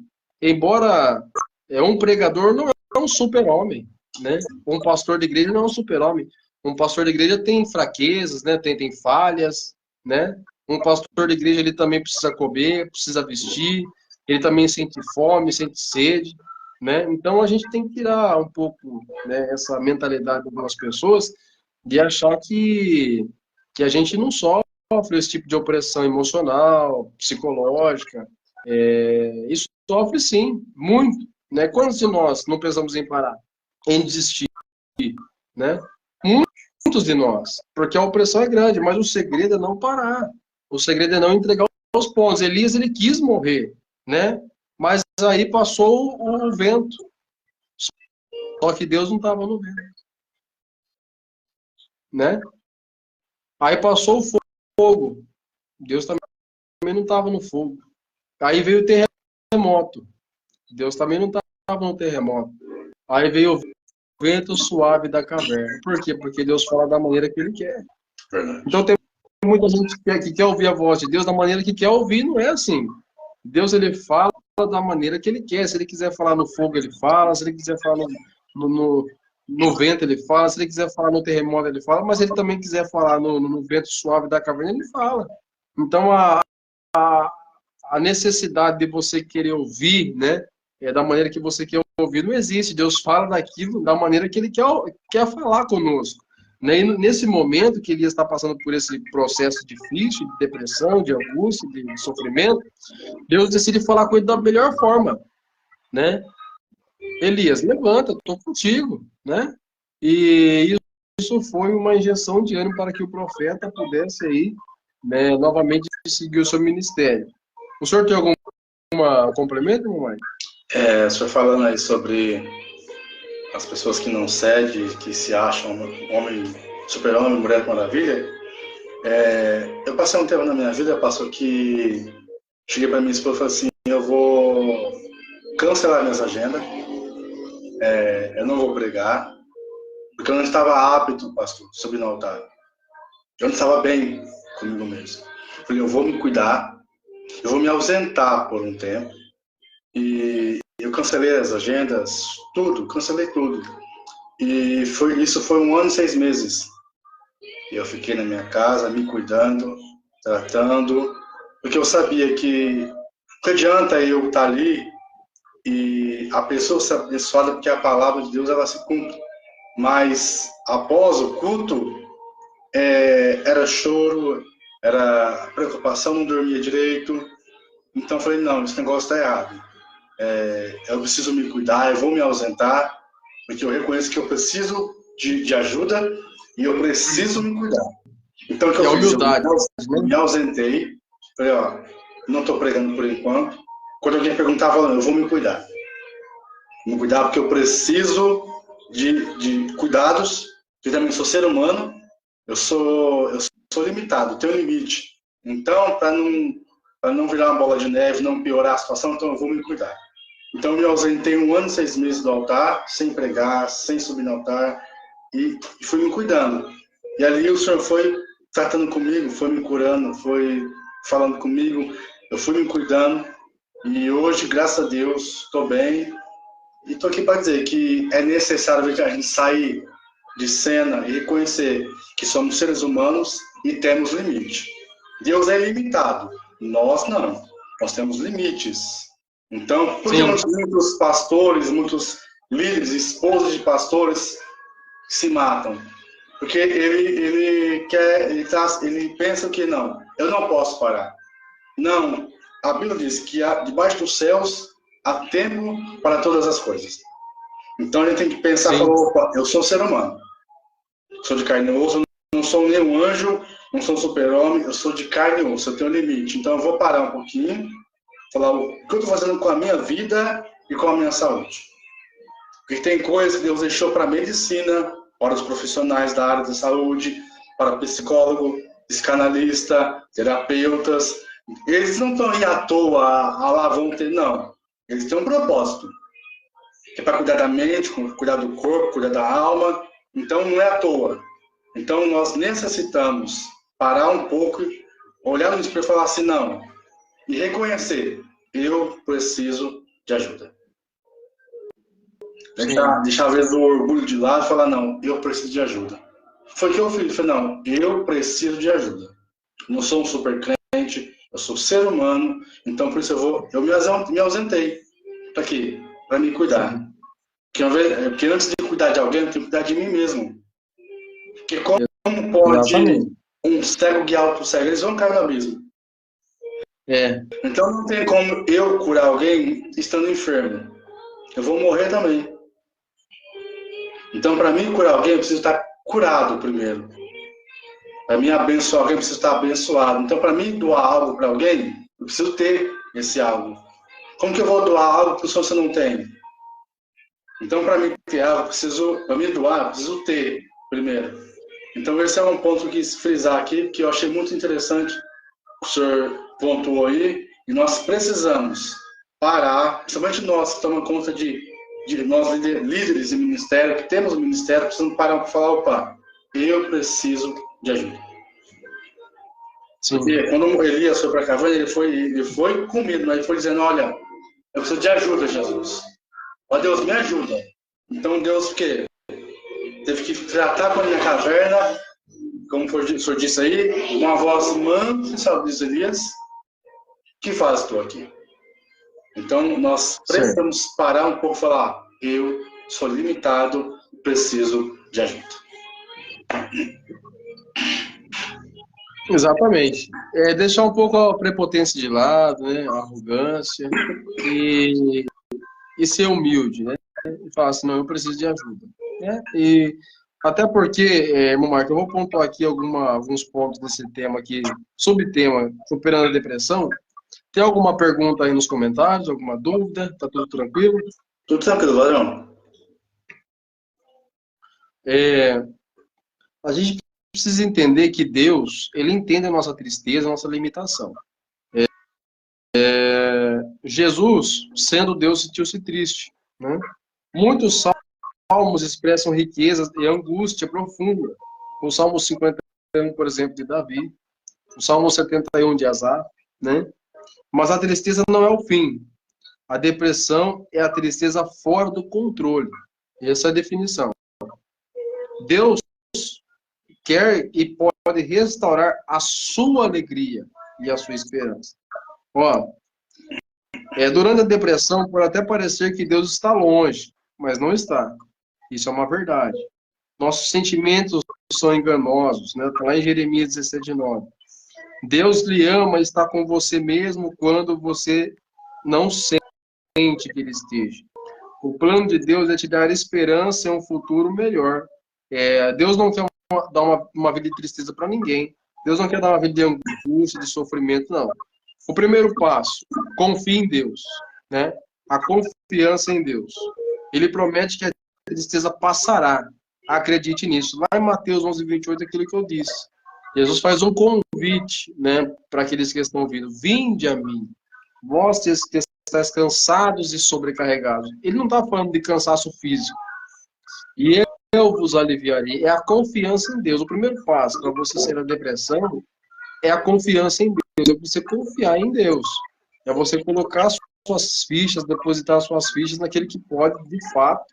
embora um pregador não é um super-homem, né? Um pastor de igreja não é um super-homem. Um pastor de igreja tem fraquezas, né? Tem falhas, né? Um pastor de igreja ele também precisa comer, precisa vestir, ele também sente fome, sente sede, né? Então a gente tem que tirar um pouco, né, essa mentalidade de algumas pessoas de achar que a gente não sofre esse tipo de opressão emocional, psicológica. Isso sofre sim, muito, né? Quantos de nós não pensamos em parar, em desistir, né? Muitos de nós, porque a opressão é grande, mas o segredo é não parar. O segredo é não entregar os pontos. Elias, ele quis morrer, né? Mas aí passou o vento. Só que Deus não estava no vento, né? Aí passou o fogo. Deus também não estava no fogo. Aí veio o terremoto. Deus também não estava no terremoto. Aí veio o vento suave da caverna. Por quê? Porque Deus fala da maneira que Ele quer. Então tem muita gente que quer ouvir a voz de Deus da maneira que quer ouvir. Não é assim. Deus, Ele fala da maneira que Ele quer. Se Ele quiser falar no fogo, Ele fala. Se Ele quiser falar no vento, Ele fala. Se Ele quiser falar no terremoto, Ele fala. Mas se Ele também quiser falar no vento suave da caverna, Ele fala. Então a necessidade de você querer ouvir, né, da maneira que você quer ouvir, não existe. Deus fala daquilo da maneira que Ele quer falar conosco. Né? E nesse momento que Elias está passando por esse processo difícil, de depressão, de angústia, de sofrimento, Deus decide falar com ele da melhor forma, né? Elias, levanta, estou contigo, né? E isso foi uma injeção de ânimo para que o profeta pudesse aí, né, novamente seguir o seu ministério. O senhor tem algum complemento, mamãe? O senhor falando aí sobre as pessoas que não cedem, que se acham homem, super-homem, mulher maravilha. Eu passei um tempo na minha vida, pastor, que cheguei para minha esposa e falei assim, eu vou cancelar minhas agendas, eu não vou pregar, porque eu não estava apto, pastor, subir no altar. Eu não estava bem comigo mesmo. Eu falei, eu vou me cuidar, eu vou me ausentar por um tempo. E eu cancelei as agendas, tudo, cancelei tudo. E isso foi 1 ano e 6 meses. E eu fiquei na minha casa, me cuidando, tratando, porque eu sabia que não adianta eu estar ali e a pessoa ser abençoada, porque a palavra de Deus ela se cumpre. Mas após o culto, era choro, era preocupação, não dormia direito. Então eu falei, não, esse negócio está errado. Eu preciso me cuidar, eu vou me ausentar, porque eu reconheço que eu preciso de ajuda e eu preciso me cuidar. Então, o que Que é eu a fiz? humildade, Eu né? me ausentei. Falei, ó, não estou pregando por enquanto. Quando alguém perguntava, eu vou me cuidar. Me cuidar porque eu preciso de cuidados. Eu também sou ser humano. Eu sou limitado, tenho limite. Então, para não virar uma bola de neve, não piorar a situação, então eu vou me cuidar. Então, eu me ausentei 1 ano e 6 meses do altar, sem pregar, sem subir no altar, e fui me cuidando. E ali o Senhor foi tratando comigo, foi me curando, foi falando comigo, eu fui me cuidando, e hoje, graças a Deus, estou bem. E estou aqui para dizer que é necessário a gente sair de cena e reconhecer que somos seres humanos e temos limite. Deus é ilimitado, nós não. Nós temos limites. Então, por que Sim, muitos pastores, muitos líderes, esposas de pastores se matam? Porque ele pensa que não, eu não posso parar. Não, a Bíblia diz que debaixo dos céus há tempo para todas as coisas. Então a gente tem que pensar, falar, sim, opa, eu sou ser humano, sou de carne e osso, não sou nem um anjo, não sou um super-homem, eu sou de carne e osso, eu tenho um limite. Então eu vou parar um pouquinho, falar o que eu estou fazendo com a minha vida e com a minha saúde. Porque tem coisas que Deus deixou para a medicina, para os profissionais da área da saúde, para psicólogo, psicanalista, terapeutas. Eles não estão aí à toa, lá vão ter, não. Eles têm um propósito, que é para cuidar da mente, cuidar do corpo, cuidar da alma. Então não é à toa. Então nós necessitamos parar um pouco, olhar no espelho e falar assim, não, e reconhecer, eu preciso de ajuda. sim. Deixar às vezes o orgulho de lado e falar, não, eu preciso de ajuda. Foi o que eu fiz, falei, não, eu preciso de ajuda. Não sou um super crente, eu sou ser humano, então por isso eu me ausentei. Para quê? Para me cuidar. Porque antes de cuidar de alguém, eu tenho que cuidar de mim mesmo. Porque como pode Exatamente. um cego guiar outro cego? Eles vão cair no abismo. É, Então não tem como eu curar alguém estando enfermo. Eu vou morrer também. Então, para mim curar alguém, eu preciso estar curado primeiro. Para mim abençoar alguém, eu preciso estar abençoado. Então, para mim doar algo para alguém, eu preciso ter esse algo. Como que eu vou doar algo que você não tem? Então, para mim ter algo, para mim doar, eu preciso ter primeiro. Então, esse é um ponto que eu quis frisar aqui, que eu achei muito interessante, o senhor pontuou aí, e nós precisamos parar, principalmente nós que tomamos conta de nós líderes de ministério, que temos um ministério, precisamos parar para falar, opa, eu preciso de ajuda. sim, Porque quando Elias foi para a caverna, ele foi com medo, mas ele foi dizendo, olha, eu preciso de ajuda, Jesus. Ó Deus, me ajuda. Então Deus o quê? Teve que tratar com ele na caverna, como o senhor disse aí, uma voz mansa, sabe, diz Elias, que faz tu aqui? Então nós certo. precisamos parar um pouco e falar, eu sou limitado, preciso de ajuda. Exatamente. É deixar um pouco a prepotência de lado, né? A arrogância e, e ser humilde, né? E falar assim, não, eu preciso de ajuda. Né? E até porque, irmão Marco, eu vou pontuar aqui alguns pontos desse tema aqui, subtema, superando a depressão. Tem alguma pergunta aí nos comentários, alguma dúvida? Tá tudo tranquilo? Tudo tranquilo, Valeu? É, a gente precisa entender que Deus, ele entende a nossa tristeza, a nossa limitação. Jesus, sendo Deus, sentiu-se triste, né? Muitos salmos expressam riqueza e angústia profunda. O Salmo 51, por exemplo, de Davi, o Salmo 71 de Asaf, né? Mas a tristeza não é o fim. A depressão é a tristeza fora do controle. Essa é a definição. Deus quer e pode restaurar a sua alegria e a sua esperança. Ó, durante a depressão pode até parecer que Deus está longe, mas não está. Isso é uma verdade. Nossos sentimentos são enganosos, né? Está lá em Jeremias 17:9. Deus lhe ama e está com você mesmo quando você não sente que ele esteja. O plano de Deus é te dar esperança em um futuro melhor. Deus não quer dar uma vida de tristeza para ninguém. Deus não quer dar uma vida de angústia, de sofrimento, não. O primeiro passo, confie em Deus, né? A confiança em Deus. Ele promete que a tristeza passará. Acredite nisso. Lá em Mateus 11:28, aquilo que eu disse. Jesus faz um convite, né, para aqueles que estão ouvindo. Vinde a mim, vós que estáis cansados e sobrecarregados. Ele não está falando de cansaço físico. E eu vos aliviarei. É a confiança em Deus. O primeiro passo para você sair da depressão é a confiança em Deus. É você confiar em Deus. É você colocar suas fichas, depositar suas fichas naquele que pode, de fato,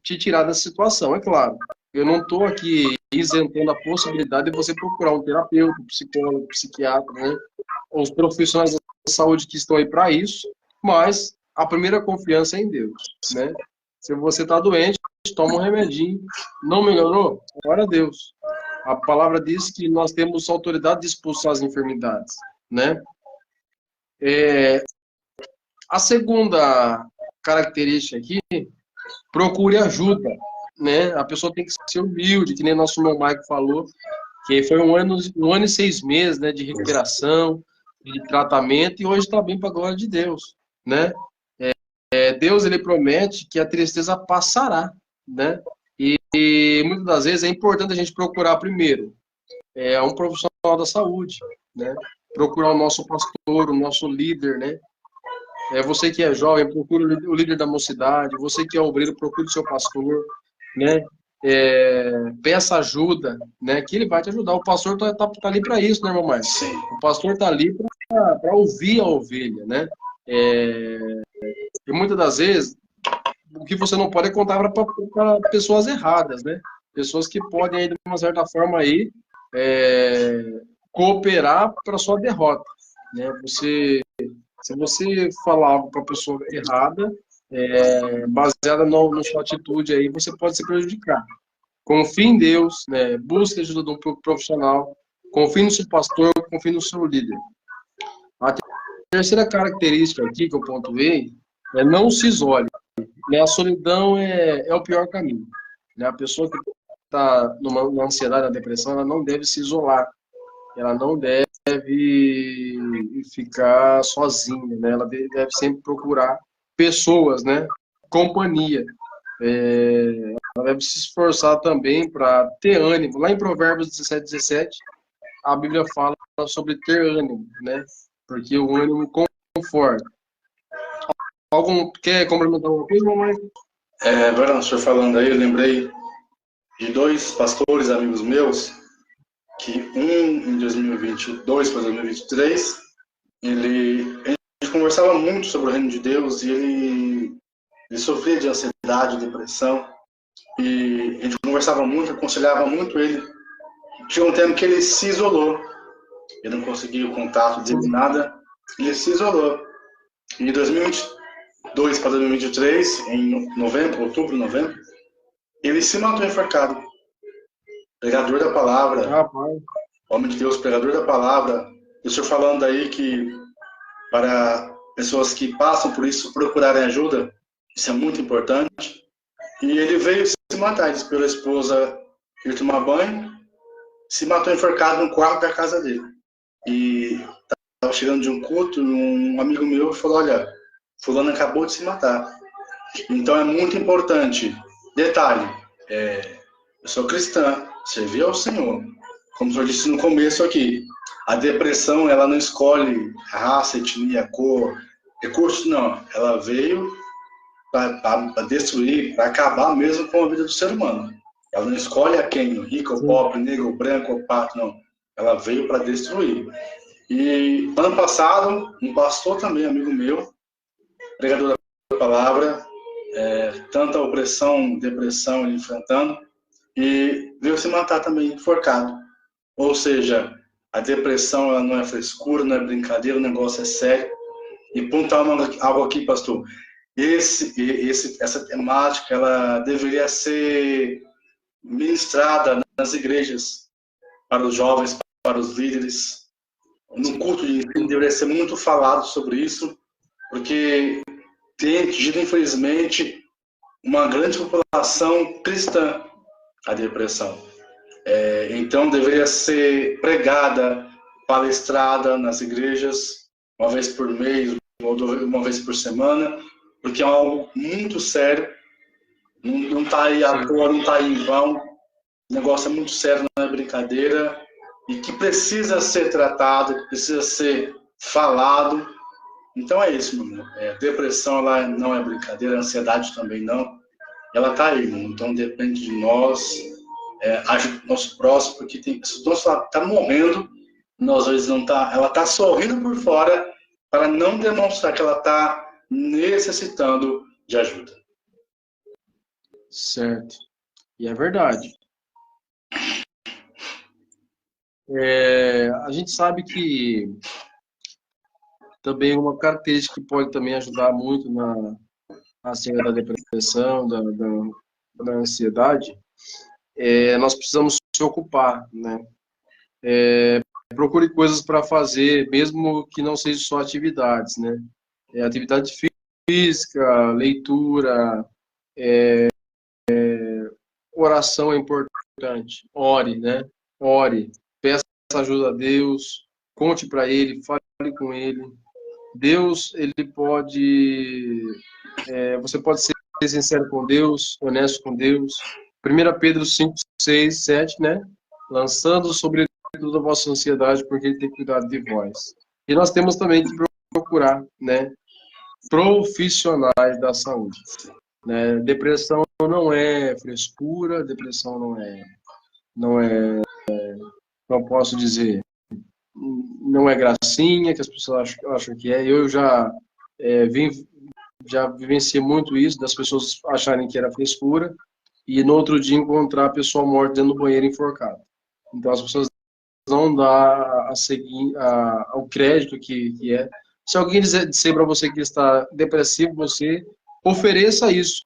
te tirar dessa situação. É claro, eu não estou aqui isentando a possibilidade de você procurar um terapeuta, um psicólogo, um psiquiatra, né? Os profissionais da saúde que estão aí para isso, mas a primeira confiança é em Deus, né? Se você está doente, toma um remedinho. Não melhorou? Glória a Deus. A palavra diz que nós temos autoridade de expulsar as enfermidades, né? A segunda característica aqui, procure ajuda, né? A pessoa tem que ser humilde, que nem nosso irmão Maico falou, que foi um ano e 6 meses, né, de recuperação, de tratamento, e hoje está bem para a glória de Deus, né? Deus, ele promete que a tristeza passará, né? E muitas das vezes é importante a gente procurar primeiro um profissional da saúde, né? Procurar o nosso pastor, o nosso líder, né? Você que é jovem, procure o líder da mocidade. Você que é obreiro, procure o seu pastor, né? Peça ajuda, né? Que ele vai te ajudar. O pastor tá ali para isso, né, irmão Marcos? Sim. O pastor tá ali para ouvir a ovelha, né? E muitas das vezes, o que você não pode é contar para pessoas erradas, né? Pessoas que podem, aí, de uma certa forma, aí, cooperar para sua derrota, né? Se você falar algo para a pessoa errada, baseada na sua atitude, aí, você pode se prejudicar. Confie em Deus, né? Busque a ajuda de um profissional, confie no seu pastor, confie no seu líder. A terceira característica aqui que eu pontuei é não se isole. Né? A solidão é o pior caminho. Né? A pessoa que está numa ansiedade, na depressão, ela não deve se isolar. Ela não deve ficar sozinha. Né? Ela deve sempre procurar pessoas, né? Companhia. Ela deve se esforçar também para ter ânimo. Lá em Provérbios 17, a Bíblia fala sobre ter ânimo, né? Porque o ânimo conforta. Quer complementar alguma coisa, mamãe? Agora, o senhor falando aí, eu lembrei de 2 pastores amigos meus, que um em 2022 para 2023, a gente conversava muito sobre o reino de Deus e ele sofria de ansiedade, depressão, e a gente conversava muito, aconselhava muito ele. Tinha um tempo que ele se isolou, ele não conseguia o contato dele, nada, ele se isolou. Em 2022 para 2023, em outubro, novembro, ele se matou enforcado. Pregador da palavra, homem de Deus, pregador da palavra. O senhor falando aí que para pessoas que passam por isso procurarem ajuda, isso é muito importante. E ele veio se matar, ele esperou a esposa ir tomar banho, se matou enforcado no quarto da casa dele. E estava chegando de um culto, um amigo meu falou: olha, fulano acabou de se matar. Então é muito importante. Detalhe, eu sou cristã, servi ao Senhor. Como o senhor disse no começo aqui, a depressão, ela não escolhe raça, etnia, cor, recursos, não. Ela veio para destruir, para acabar mesmo com a vida do ser humano. Ela não escolhe a quem, rico ou pobre, negro ou branco ou pato, não. Ela veio para destruir. E ano passado, um pastor também, amigo meu, pregador da palavra, tanta opressão, depressão ele enfrentando, e veio se matar também, enforcado. Ou seja, a depressão ela não é frescura, não é brincadeira, o negócio é sério. E pontuar algo aqui, pastor, essa temática ela deveria ser ministrada nas igrejas, para os jovens, para os líderes. No culto de ensino deveria ser muito falado sobre isso, porque tem atingido, infelizmente, uma grande população cristã a depressão. Então, deveria ser pregada, palestrada nas igrejas, uma vez por mês, ou uma vez por semana, porque é algo muito sério, não está aí à toa, não está aí em vão, o negócio é muito sério, não é brincadeira, e que precisa ser tratado, que precisa ser falado. Então é isso, meu irmão. Depressão ela não é brincadeira, ansiedade também não. Ela está aí, meu irmão. Então depende de nós, agir do nosso próximo, porque tem pessoas que está morrendo, nós às vezes não tá, ela está sorrindo por fora para não demonstrar que ela está necessitando de ajuda. Certo. E é verdade. A gente sabe que também uma característica que pode também ajudar muito na cena da depressão, da ansiedade, nós precisamos se ocupar, né? Procure coisas para fazer, mesmo que não sejam só atividades, né? Atividade física, leitura, oração é importante. Ore, né? Ore, peça ajuda a Deus, conte para Ele, fale com Ele. Deus, ele pode, você pode ser sincero com Deus, honesto com Deus. 1 Pedro 5, 6, 7, né? Lançando sobre toda a vossa ansiedade, porque ele tem cuidado de vós. E nós temos também que procurar, né, profissionais da saúde. Né? Depressão não é frescura, depressão não posso dizer, não é gracinha, que as pessoas acham que é. Eu já vivenciei muito isso, das pessoas acharem que era frescura, e no outro dia encontrar a pessoa morta dentro do banheiro enforcada. Então as pessoas não dão o crédito que é. Se alguém dizer para você que está depressivo, você ofereça isso.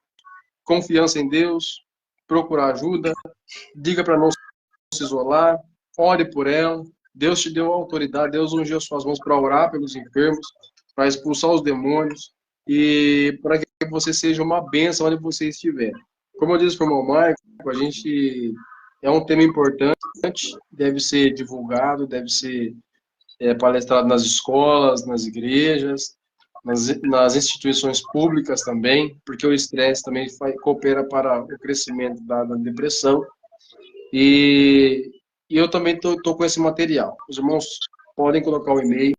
Confiança em Deus, procurar ajuda, diga para não se isolar, ore por ela. Deus te deu autoridade, Deus ungiu as suas mãos para orar pelos enfermos, para expulsar os demônios e para que você seja uma bênção onde você estiver. Como eu disse para o irmão Marco, a gente é um tema importante, deve ser divulgado, deve ser palestrado nas escolas, nas igrejas, nas instituições públicas também, porque o estresse também coopera para o crescimento da depressão. E eu também estou com esse material. Os irmãos podem colocar o e-mail,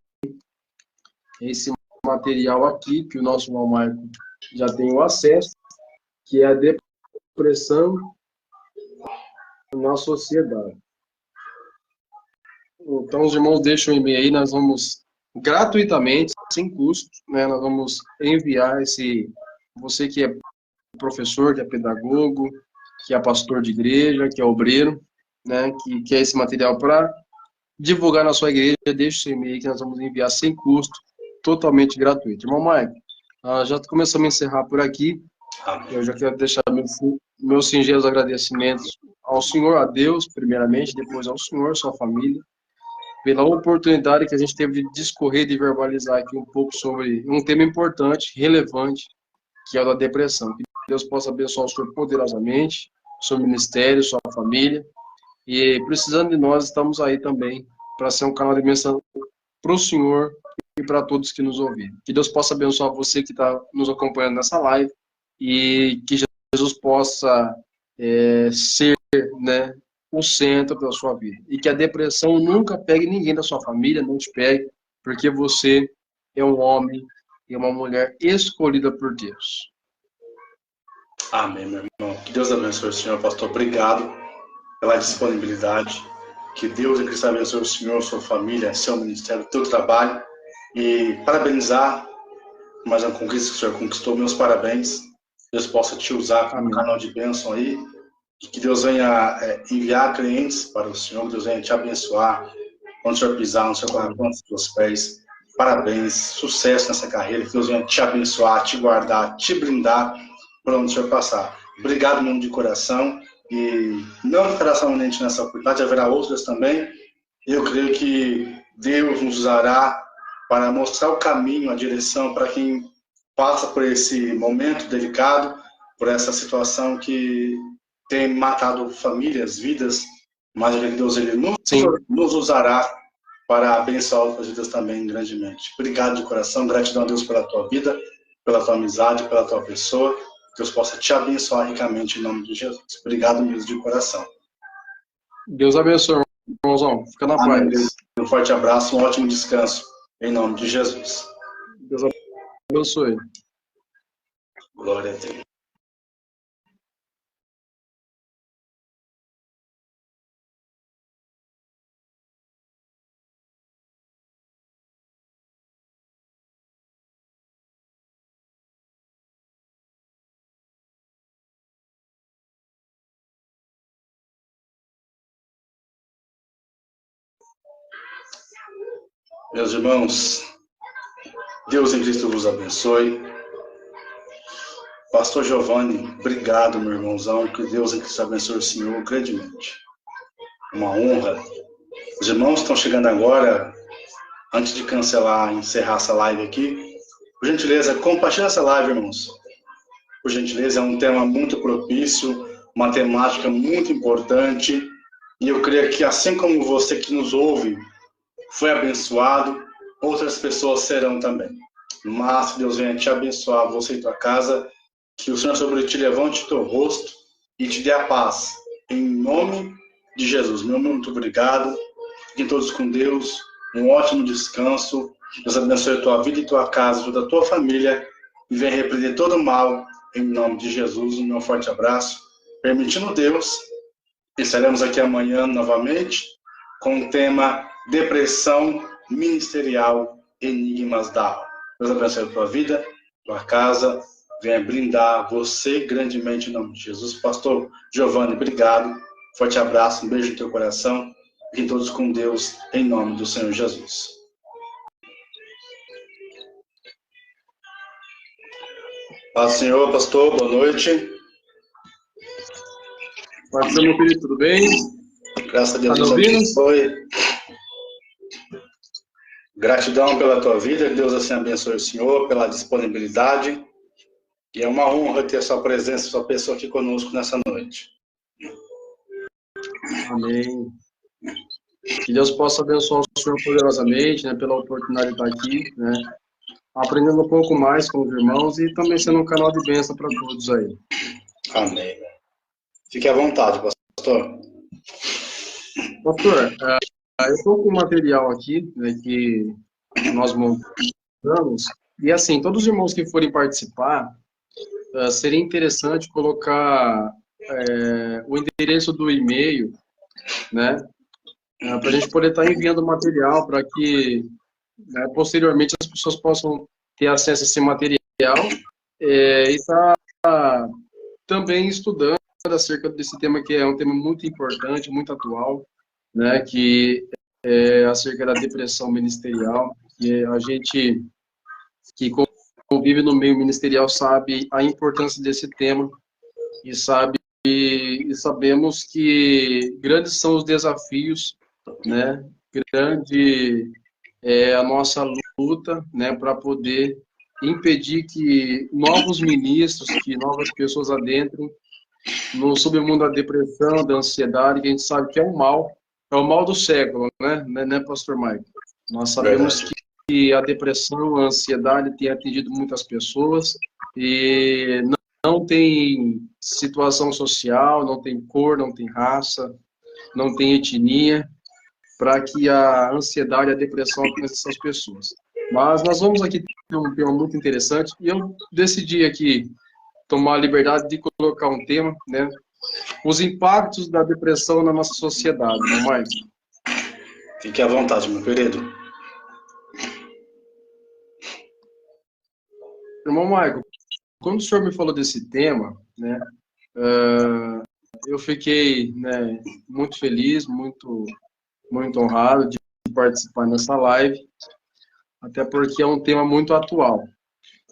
esse material aqui, que o nosso irmão Marco já tem o acesso, que é a depressão na sociedade. Então, os irmãos deixam o e-mail aí, nós vamos gratuitamente, sem custo, né, nós vamos enviar você que é professor, que é pedagogo, que é pastor de igreja, que é obreiro, né, que quer esse material para divulgar na sua igreja, deixe o seu e-mail que nós vamos enviar sem custo, totalmente gratuito. Irmão Maicon, já começamos a encerrar por aqui. Eu já quero deixar meus singelos agradecimentos ao Senhor, a Deus, primeiramente, depois ao Senhor, sua família, pela oportunidade que a gente teve de discorrer, de verbalizar aqui um pouco sobre um tema importante, relevante, que é o da depressão. Que Deus possa abençoar o Senhor poderosamente, seu ministério, sua família. E precisando de nós, estamos aí também para ser um canal de bênção para o Senhor e para todos que nos ouvirem. Que Deus possa abençoar você que está nos acompanhando nessa live e que Jesus possa ser, né, o centro da sua vida. E que a depressão nunca pegue ninguém da sua família, não te pegue, porque você é um homem e uma mulher escolhida por Deus. Amém, meu irmão. Que Deus abençoe o senhor, pastor. Obrigado pela disponibilidade. Que Deus em Cristo abençoe o senhor, sua família, seu ministério, teu trabalho. E parabenizar mais uma conquista que o senhor conquistou. Meus parabéns. Deus possa te usar como canal de bênção aí. E que Deus venha enviar clientes para o senhor. Que Deus venha te abençoar. Onde o senhor pisar, onde o senhor colocar os seus pés. Parabéns. Sucesso nessa carreira. Que Deus venha te abençoar, te guardar, te brindar por onde o senhor passar. Obrigado mesmo de coração. E não ficará somente nessa oportunidade, haverá outras também. Eu creio que Deus nos usará para mostrar o caminho, a direção para quem passa por esse momento delicado, por essa situação que tem matado famílias, vidas, mas que Deus ele Sim. nos usará para abençoar outras vidas também grandemente. Obrigado de coração, gratidão a Deus pela tua vida, pela tua amizade, pela tua pessoa. Deus possa te abençoar ricamente em nome de Jesus. Obrigado mesmo de coração. Deus abençoe, irmãozão. Fica na Amém. paz. Um forte abraço, um ótimo descanso em nome de Jesus. Deus abençoe. Glória a Deus. Meus irmãos, Deus em Cristo vos abençoe. Pastor Giovanni, obrigado, meu irmãozão. Que Deus em Cristo abençoe o Senhor grandemente. Uma honra. Os irmãos estão chegando agora. Antes de cancelar, encerrar essa live aqui, por gentileza, compartilhe essa live, irmãos. Por gentileza, é um tema muito propício, uma temática muito importante. E eu creio que, assim como você que nos ouve foi abençoado, outras pessoas serão também. Mas que Deus venha te abençoar, você e tua casa, que o Senhor sobre ti levante o teu rosto e te dê a paz. Em nome de Jesus. Meu muito obrigado. Fiquem todos com Deus. Um ótimo descanso. Deus abençoe a tua vida e tua casa, toda a tua família. E venha repreender todo o mal. Em nome de Jesus. Um meu forte abraço. Permitindo Deus, estaremos aqui amanhã novamente com o tema Depressão Ministerial, Enigmas da Alma. Deus abençoe a tua vida, tua casa. Venha brindar você grandemente em nome de Jesus. Pastor Giovanni, obrigado. Forte abraço, um beijo no teu coração. Fiquem todos com Deus, em nome do Senhor Jesus. Paz do Senhor, pastor, boa noite. Pode ser, meu querido, tudo bem? Graças a Deus, Deus abençoe. Gratidão pela tua vida, que Deus assim abençoe o Senhor, pela disponibilidade. E é uma honra ter sua presença, sua pessoa aqui conosco nessa noite. Amém. Que Deus possa abençoar o Senhor poderosamente, né, pela oportunidade de estar aqui, né, aprendendo um pouco mais com os irmãos e também sendo um canal de bênção para todos aí. Amém. Fique à vontade, pastor. Pastor, eu estou com um material aqui, né, que nós montamos, e assim, todos os irmãos que forem participar, seria interessante colocar o endereço do e-mail, né, para a gente poder estar enviando o material para que, né, posteriormente as pessoas possam ter acesso a esse material e estar também estudando acerca desse tema, que é um tema muito importante, muito atual, né, que é acerca da depressão ministerial, que a gente que convive no meio ministerial sabe a importância desse tema e sabemos que grandes são os desafios, né, grande é a nossa luta, né, para poder impedir que novos ministros, que novas pessoas adentrem no submundo da depressão, da ansiedade, que a gente sabe que é o mal do século, né, Pastor Mike? Nós sabemos que a depressão, a ansiedade tem atingido muitas pessoas e não tem situação social, não tem cor, não tem raça, não tem etnia, para que a ansiedade e a depressão alcancem essas pessoas. Mas nós vamos aqui ter um tema muito interessante e eu decidi aqui tomar a liberdade de colocar um tema, né? Os impactos da depressão na nossa sociedade, não mais? Fique à vontade, meu querido. Irmão Michael, quando o senhor me falou desse tema, né, eu fiquei, né, muito feliz, muito honrado de participar nessa live, até porque é um tema muito atual.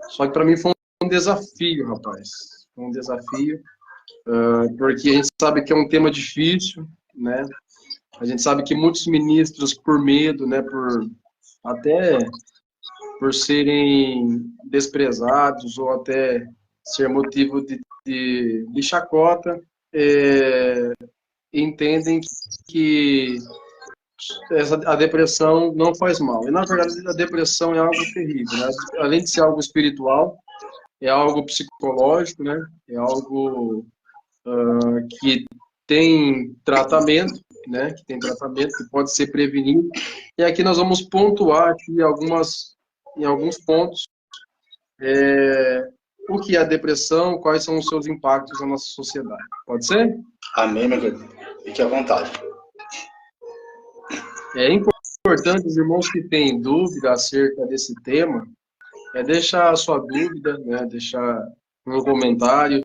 Só que para mim foi um desafio, rapaz. Foi um desafio, porque a gente sabe que é um tema difícil, né? A gente sabe que muitos ministros, por medo, né, até por serem desprezados ou até ser motivo de chacota, entendem que a depressão não faz mal. E, na verdade, a depressão é algo terrível, né? Além de ser algo espiritual, é algo psicológico, né? É algo que tem tratamento, né? Que tem tratamento, que pode ser prevenido. E aqui nós vamos pontuar aqui em alguns pontos o que é a depressão, quais são os seus impactos na nossa sociedade. Pode ser? Amém, meu querido. Fique à vontade. É importante, os irmãos que têm dúvida acerca desse tema, deixar a sua dúvida, né? Deixar um comentário.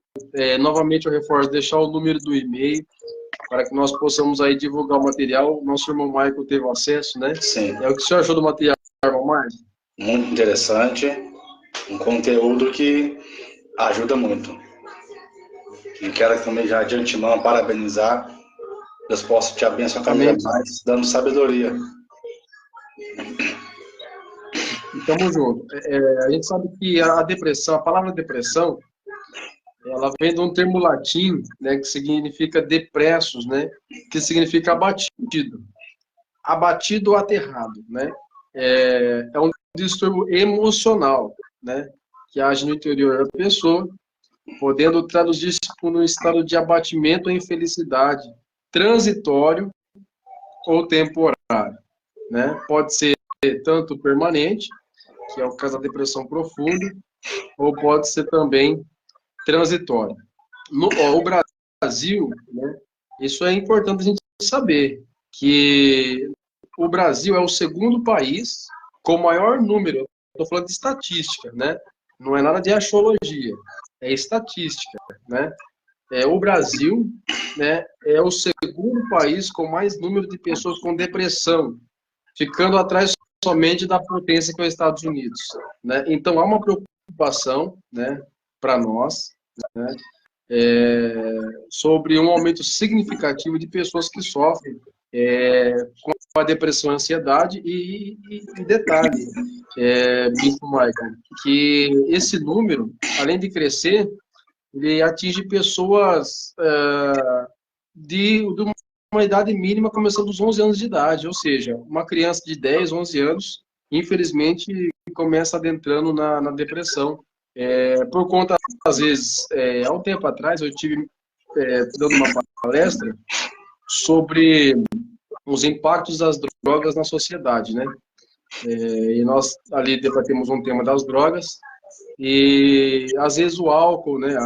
Novamente eu reforço, deixar o número do e-mail, para que nós possamos aí divulgar o material. Nosso irmão Michael teve acesso, né? Sim. O que o senhor achou do material, irmão Michael? Muito interessante. Um conteúdo que ajuda muito. E quero também já de antemão parabenizar. Deus possa te abençoar cada dia mais, dando sabedoria. Tamo junto. A gente sabe que a depressão, a palavra depressão, ela vem de um termo latim, né, que significa depressos, né, que significa abatido. Abatido ou aterrado, né? É um distúrbio emocional, né, que age no interior da pessoa, podendo traduzir-se por um estado de abatimento ou infelicidade transitório ou temporário, né? Pode ser tanto permanente, que é o caso da depressão profunda, ou pode ser também transitório. O Brasil, né, isso é importante a gente saber, que o Brasil é o segundo país com maior número, estou falando de estatística, né? Não é nada de axiologia, é estatística, né? O Brasil, né, é o segundo país com mais número de pessoas com depressão, ficando atrás somente da potência que é os Estados Unidos, né? Então há uma preocupação, né, para nós, né, sobre um aumento significativo de pessoas que sofrem com a depressão e a ansiedade e detalhe, Bispo Michael, que esse número, além de crescer, ele atinge pessoas de uma idade mínima começando dos 11 anos de idade, ou seja, uma criança de 10, 11 anos, infelizmente, começa adentrando na depressão. Por conta, às vezes, há um tempo atrás, eu tive dando uma palestra sobre os impactos das drogas na sociedade, né? E nós ali debatemos um tema das drogas, e às vezes o álcool, né,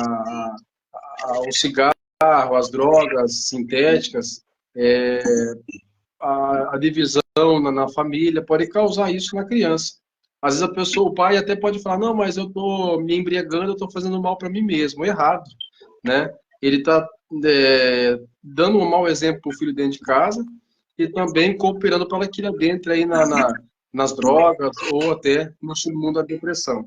o cigarro, as drogas sintéticas, a divisão na família pode causar isso na criança. Às vezes a pessoa, o pai até pode falar, não, mas eu estou me embriagando, eu estou fazendo mal para mim mesmo. Errado, né? Ele está dando um mau exemplo para o filho dentro de casa e também cooperando para que ele adentre aí nas drogas ou até no mundo da depressão.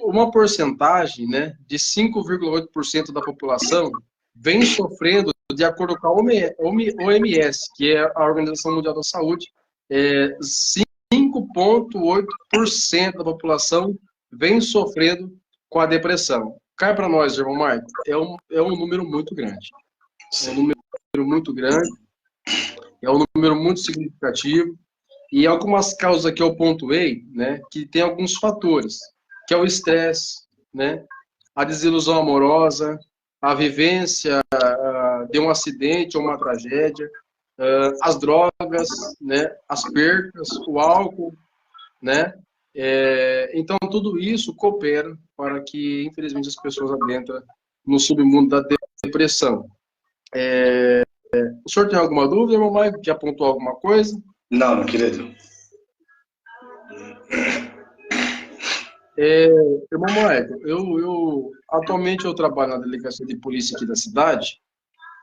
Uma porcentagem, né, de 5,8% da população vem sofrendo, de acordo com a OMS, que é a Organização Mundial da Saúde, 5,8% da população vem sofrendo com a depressão. Cai para nós, irmão Marco, é um número muito grande. É um número muito grande, é um número muito significativo, e algumas causas que eu pontuei, né, que tem alguns fatores, que é o estresse, né, a desilusão amorosa, a vivência de um acidente ou uma tragédia, as drogas, né, as percas, o álcool, né, então tudo isso coopera para que, infelizmente, as pessoas adentrem no submundo da depressão. O senhor tem alguma dúvida, irmão Maicon? Já apontou alguma coisa? Não, meu querido. Irmão Maicon, atualmente eu trabalho na delegacia de polícia aqui da cidade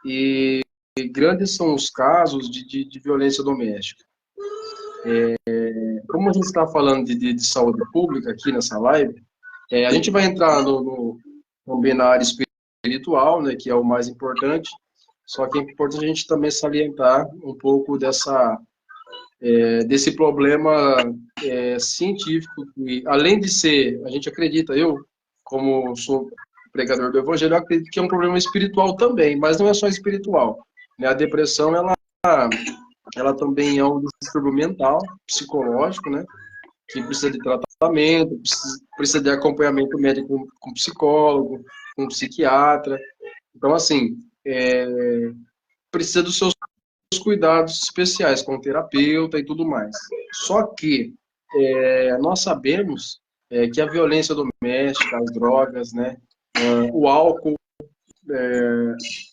e grandes são os casos de violência doméstica. Como a gente está falando de saúde pública aqui nessa live, a gente vai entrar também na área espiritual, né, que é o mais importante, só que é importante a gente também salientar um pouco desse problema científico, que além de ser, a gente acredita, eu, como sou pregador do evangelho, eu acredito que é um problema espiritual também, mas não é só espiritual, né? A depressão, ela também é um distúrbio mental, psicológico, né? Que precisa de tratamento, precisa de acompanhamento médico com psicólogo, com psiquiatra. Então, assim, precisa dos seus cuidados especiais com o terapeuta e tudo mais. Só que nós sabemos que a violência doméstica, as drogas, né, o álcool,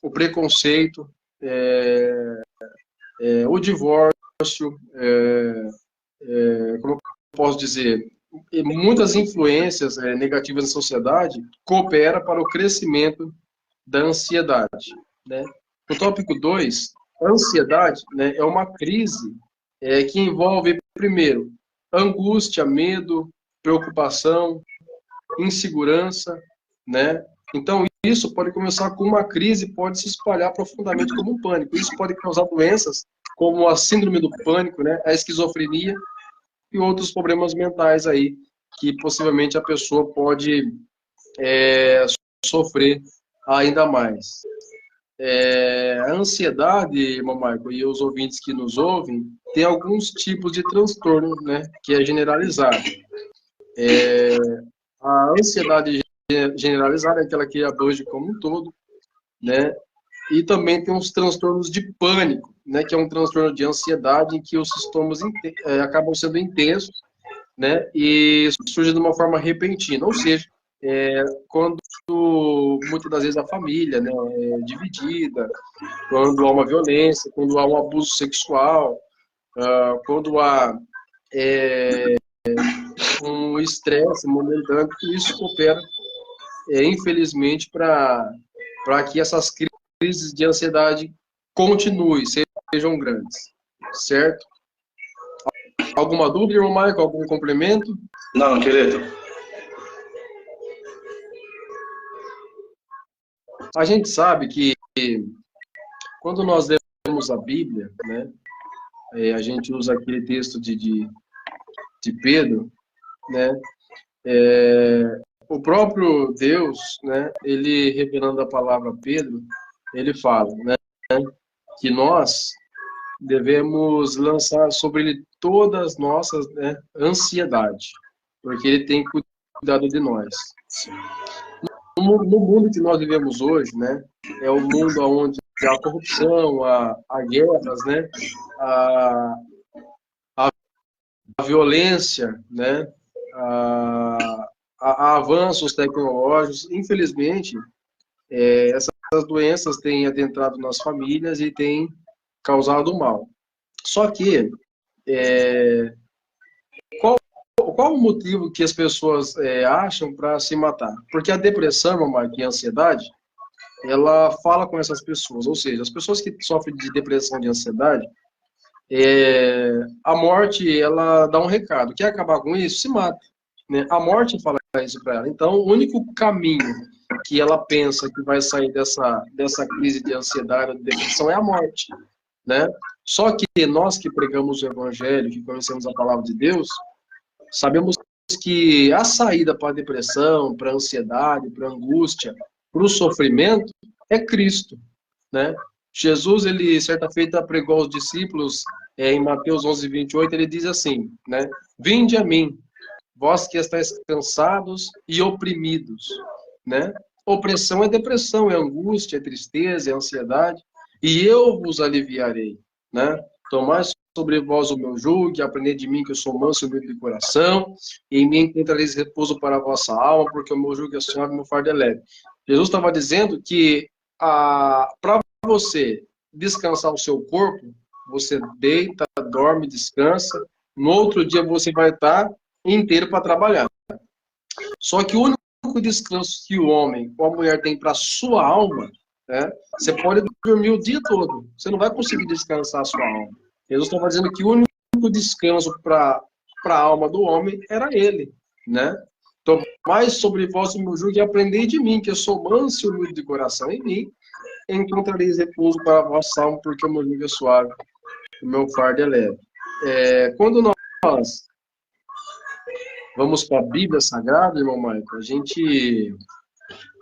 o preconceito, o divórcio, como eu posso dizer, e muitas influências negativas na sociedade cooperam para o crescimento da ansiedade, né? O tópico 2, a ansiedade, né, é uma crise que envolve, primeiro, angústia, medo, preocupação, insegurança, né? Então, isso pode começar com uma crise e pode se espalhar profundamente como um pânico. Isso pode causar doenças como a síndrome do pânico, né, a esquizofrenia e outros problemas mentais aí que possivelmente a pessoa pode sofrer ainda mais. A ansiedade, irmão Marco, e os ouvintes que nos ouvem, tem alguns tipos de transtorno, né, que é generalizado. A ansiedade generalizada é aquela que abrange como um todo, né, e também tem os transtornos de pânico, né, que é um transtorno de ansiedade em que os sintomas acabam sendo intensos, né, e surge de uma forma repentina, ou seja, quando muitas das vezes a família, né, é dividida, quando há uma violência, quando há um abuso sexual, quando há um estresse momentâneo, tudo isso coopera, infelizmente, para que essas crises de ansiedade continuem, sejam grandes, certo? Alguma dúvida, irmão Michael? Algum complemento? Não, querido. A gente sabe que quando nós lemos a Bíblia, né, a gente usa aquele texto de Pedro, né, o próprio Deus, né, ele revelando a palavra a Pedro, ele fala, né, que nós devemos lançar sobre ele todas as nossas, né, ansiedade, porque ele tem cuidado de nós. No mundo que nós vivemos hoje, né, é um mundo onde há corrupção, há guerras, né, a violência, né, há avanços tecnológicos. Infelizmente, essas doenças têm adentrado nas famílias e têm causado mal. Só que, qual o motivo que as pessoas acham para se matar? Porque a depressão, e a ansiedade, ela fala com essas pessoas, ou seja, as pessoas que sofrem de depressão, de ansiedade, a morte, ela dá um recado, quer acabar com isso? Se mata, né? A morte fala isso para ela. Então, o único caminho que ela pensa que vai sair dessa crise de ansiedade, de depressão, é a morte, né? Só que nós que pregamos o evangelho, que conhecemos a palavra de Deus, sabemos que a saída para a depressão, para a ansiedade, para a angústia, para o sofrimento, é Cristo, né? Jesus, ele, certa feita, pregou aos discípulos, em Mateus 11:28, ele diz assim, né? Vinde a mim, vós que estáis cansados e oprimidos, né? Opressão é depressão, é angústia, é tristeza, é ansiedade, e eu vos aliviarei, né? Tomai sobre vós o meu jugo, e aprendei de mim que eu sou manso e humilde de coração, e em mim encontrareis repouso para a vossa alma, porque o meu jugo é suave e o meu fardo é leve. Jesus estava dizendo que para você descansar o seu corpo, você deita, dorme, descansa, no outro dia você vai estar inteiro para trabalhar. Só que o único descanso que o homem ou a mulher tem para a sua alma, né, você pode dormir o dia todo, você não vai conseguir descansar a sua alma. Jesus estava dizendo que o único descanso para a alma do homem era ele, né? Tomai sobre vós o meu jugo e aprendei de mim, que eu sou manso e humilde de coração, em mim encontrareis repouso para a vossa alma, porque o meu jugo é suave, o meu fardo é leve. Quando nós vamos para a Bíblia Sagrada, irmão Michael, a gente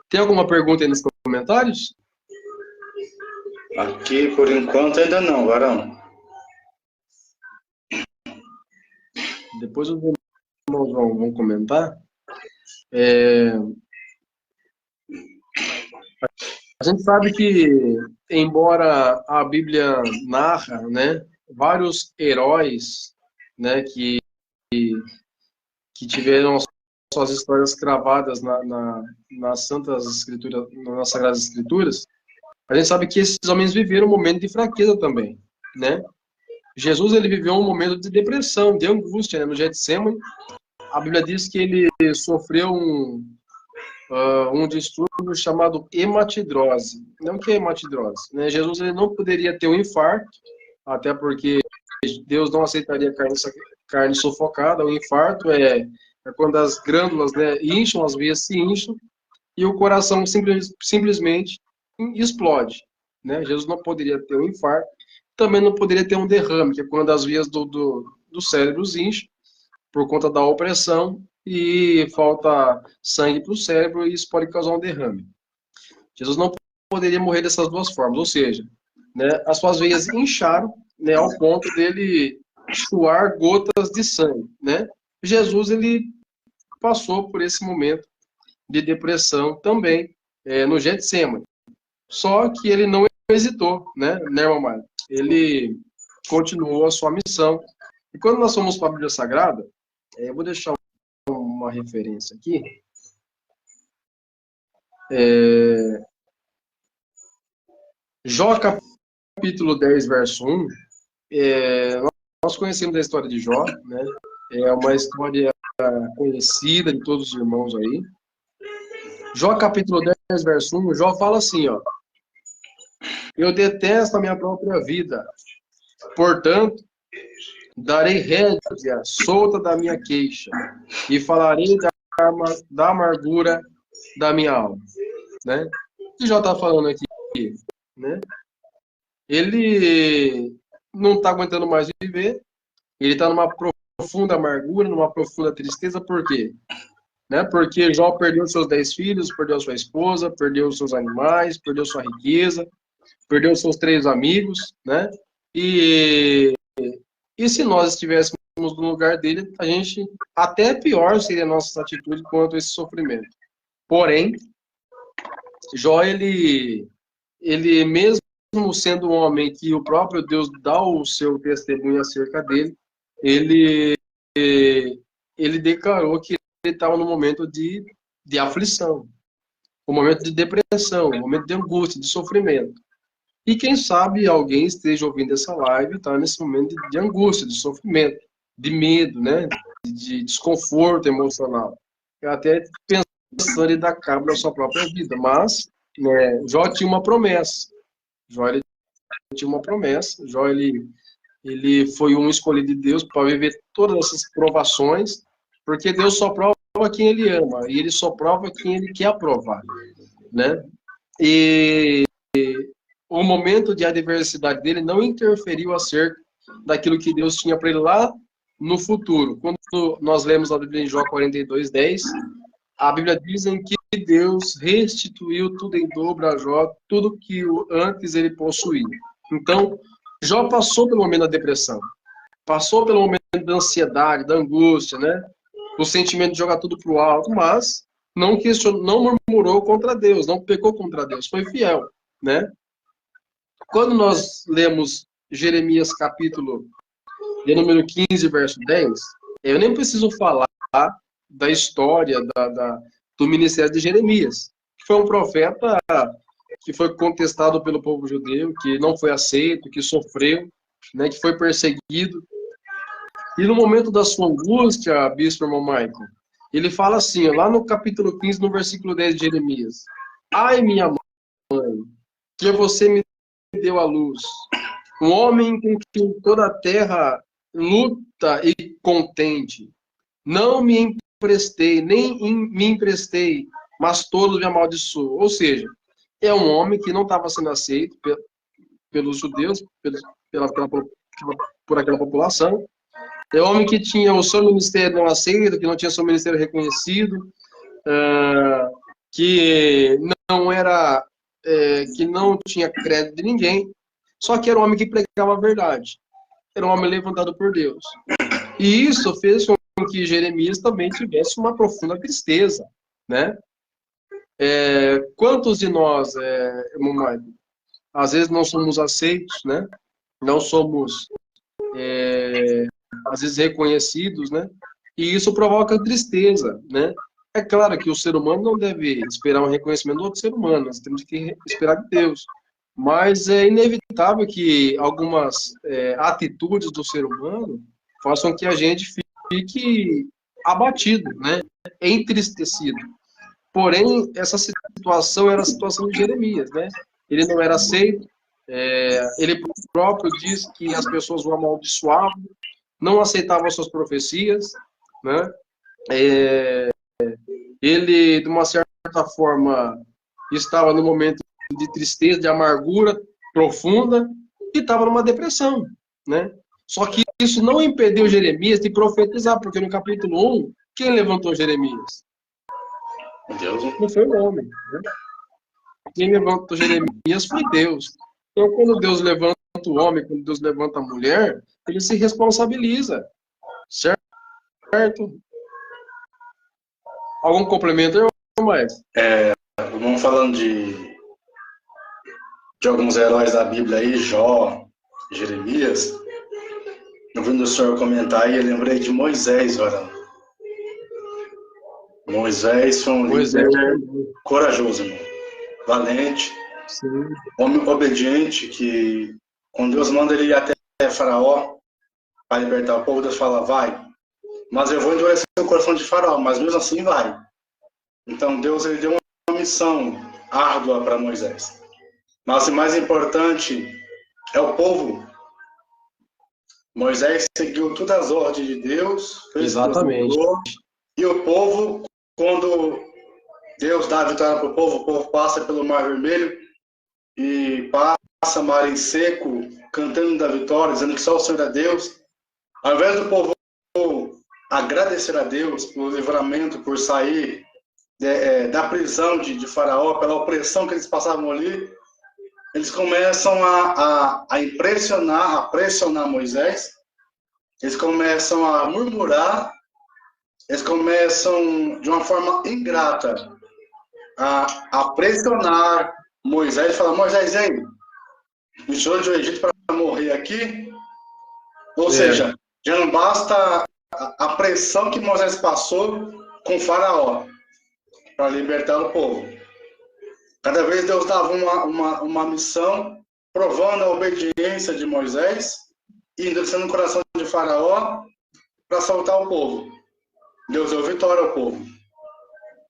Tem alguma pergunta aí nos comentários? Aqui, por enquanto, ainda não, varão. Depois os irmãos vão comentar. A gente sabe que, embora a Bíblia narra, né, vários heróis, né, que tiveram suas histórias cravadas nas Santas Escrituras, nas Sagradas Escrituras, a gente sabe que esses homens viveram um momento de fraqueza também, né? Jesus, ele viveu um momento de depressão, de angústia, né? No Getsemane, a Bíblia diz que ele sofreu um distúrbio chamado hematidrose. Não, o que é hematidrose? Né? Jesus, ele não poderia ter um infarto, até porque Deus não aceitaria carne sufocada. O infarto é quando as glândulas, né, incham, as veias se incham, e o coração simplesmente explode. Né? Jesus não poderia ter um infarto, também não poderia ter um derrame, que é quando as vias do cérebro incham, por conta da opressão, e falta sangue para o cérebro, e isso pode causar um derrame. Jesus não poderia morrer dessas duas formas, ou seja, né, as suas veias incharam, né, ao ponto dele suar gotas de sangue, né? Jesus, ele passou por esse momento de depressão também, no Getsemane. Só que ele não hesitou, né, irmão Mário? Ele continuou a sua missão. E quando nós fomos para a Bíblia Sagrada, eu vou deixar uma referência aqui. Jó, capítulo 10, verso 1. Nós conhecemos a história de Jó, né? É uma história conhecida de todos os irmãos aí. Jó, capítulo 10, verso 1, Jó fala assim, ó: eu detesto a minha própria vida, portanto, darei rédea solta da minha queixa e falarei da amargura da minha alma, né? O que Jó está falando aqui, né? Ele não está aguentando mais viver, ele está numa profunda amargura, numa profunda tristeza, por quê? Né? Porque Jó perdeu seus 10 filhos, perdeu sua esposa, perdeu seus animais, perdeu sua riqueza, perdeu seus 3 amigos, né? E se nós estivéssemos no lugar dele, a gente, até pior seria a nossa atitude quanto a esse sofrimento. Porém, Jó, ele mesmo sendo um homem que o próprio Deus dá o seu testemunho acerca dele, ele declarou que ele estava num momento de aflição, um momento de depressão, um momento de angústia, de sofrimento. E quem sabe alguém esteja ouvindo essa live e está nesse momento de angústia, de sofrimento, de medo, né? De desconforto emocional. Até pensando em dar cabo da sua própria vida. Mas, né, Jó tinha uma promessa. Jó, ele tinha uma promessa. Jó, ele foi um escolhido de Deus para viver todas essas provações, porque Deus só prova quem ele ama, e ele só prova quem ele quer aprovar, né? E o momento de adversidade dele não interferiu acerca daquilo que Deus tinha para ele lá no futuro. Quando nós lemos a Bíblia em Jó 42:10, a Bíblia diz em que Deus restituiu tudo em dobro a Jó, tudo que antes ele possuía. Então, Jó passou pelo momento da depressão, passou pelo momento da ansiedade, da angústia, né? O sentimento de jogar tudo para o alto, mas não questionou, não murmurou contra Deus, não pecou contra Deus, foi fiel, né? Quando nós lemos Jeremias capítulo de número 15, verso 10, eu nem preciso falar da história do ministério de Jeremias, que foi um profeta que foi contestado pelo povo judeu, que não foi aceito, que sofreu, né, que foi perseguido. E no momento da sua angústia, bispo irmão Michael, ele fala assim, lá no capítulo 15, no versículo 10 de Jeremias: ai, minha mãe, que você me deu à luz, um homem com quem toda a terra luta e contende. Não me emprestei, nem me emprestei, mas todos me amaldiçoam. Ou seja, é um homem que não estava sendo aceito pelos judeus, por aquela população. É um homem que tinha o seu ministério não aceito, que não tinha seu ministério reconhecido, que não era, que não tinha crédito de ninguém, só que era um homem que pregava a verdade. Era um homem levantado por Deus. E isso fez com que Jeremias também tivesse uma profunda tristeza, né? Quantos de nós, mamãe, às vezes não somos aceitos, né? Não somos, às vezes, reconhecidos, né? E isso provoca tristeza, né? É claro que o ser humano não deve esperar um reconhecimento do outro ser humano, nós temos que esperar de Deus. Mas é inevitável que algumas atitudes do ser humano façam que a gente fique abatido, né? Entristecido. Porém, essa situação era a situação de Jeremias, né? Ele não era aceito, ele próprio diz que as pessoas o amaldiçoavam, não aceitavam as suas profecias, né? Ele, de uma certa forma, estava num momento de tristeza, de amargura profunda, e estava numa depressão, né? Só que isso não impediu Jeremias de profetizar, porque no capítulo 1, quem levantou Jeremias? Deus. Não foi o homem, né? Quem levantou Jeremias foi Deus. Então, quando Deus levanta o homem, quando Deus levanta a mulher, ele se responsabiliza, certo? Algum complemento aí, mais? Vamos falando de alguns heróis da Bíblia aí, Jó, Jeremias. Eu vi o senhor comentar e eu lembrei de Moisés, varão. Moisés foi um líder corajoso, irmão. Valente, Sim. homem obediente, que quando Deus manda ele ir até Faraó para libertar o povo, Deus fala, vai. Mas eu vou endurecer o coração de Faraó, mas mesmo assim vai. Então Deus ele deu uma missão árdua para Moisés. Mas o mais importante é o povo. Moisés seguiu todas as ordens de Deus, fez Exatamente. E o povo, quando Deus dá a vitória para o povo passa pelo Mar Vermelho e passa mar em seco, cantando da vitória, dizendo que só o Senhor é Deus. Ao invés do povo agradecer a Deus pelo livramento, por sair da prisão de Faraó, pela opressão que eles passavam ali, eles começam a impressionar, a pressionar Moisés, eles começam a murmurar, eles começam de uma forma ingrata a pressionar Moisés, fala, Moisés, aí, me tirou do Egito para morrer aqui? Ou seja, já não basta a pressão que Moisés passou com Faraó para libertar o povo. Cada vez Deus dava uma missão, provando a obediência de Moisés e endurecendo o coração de Faraó para soltar o povo. Deus deu vitória ao povo.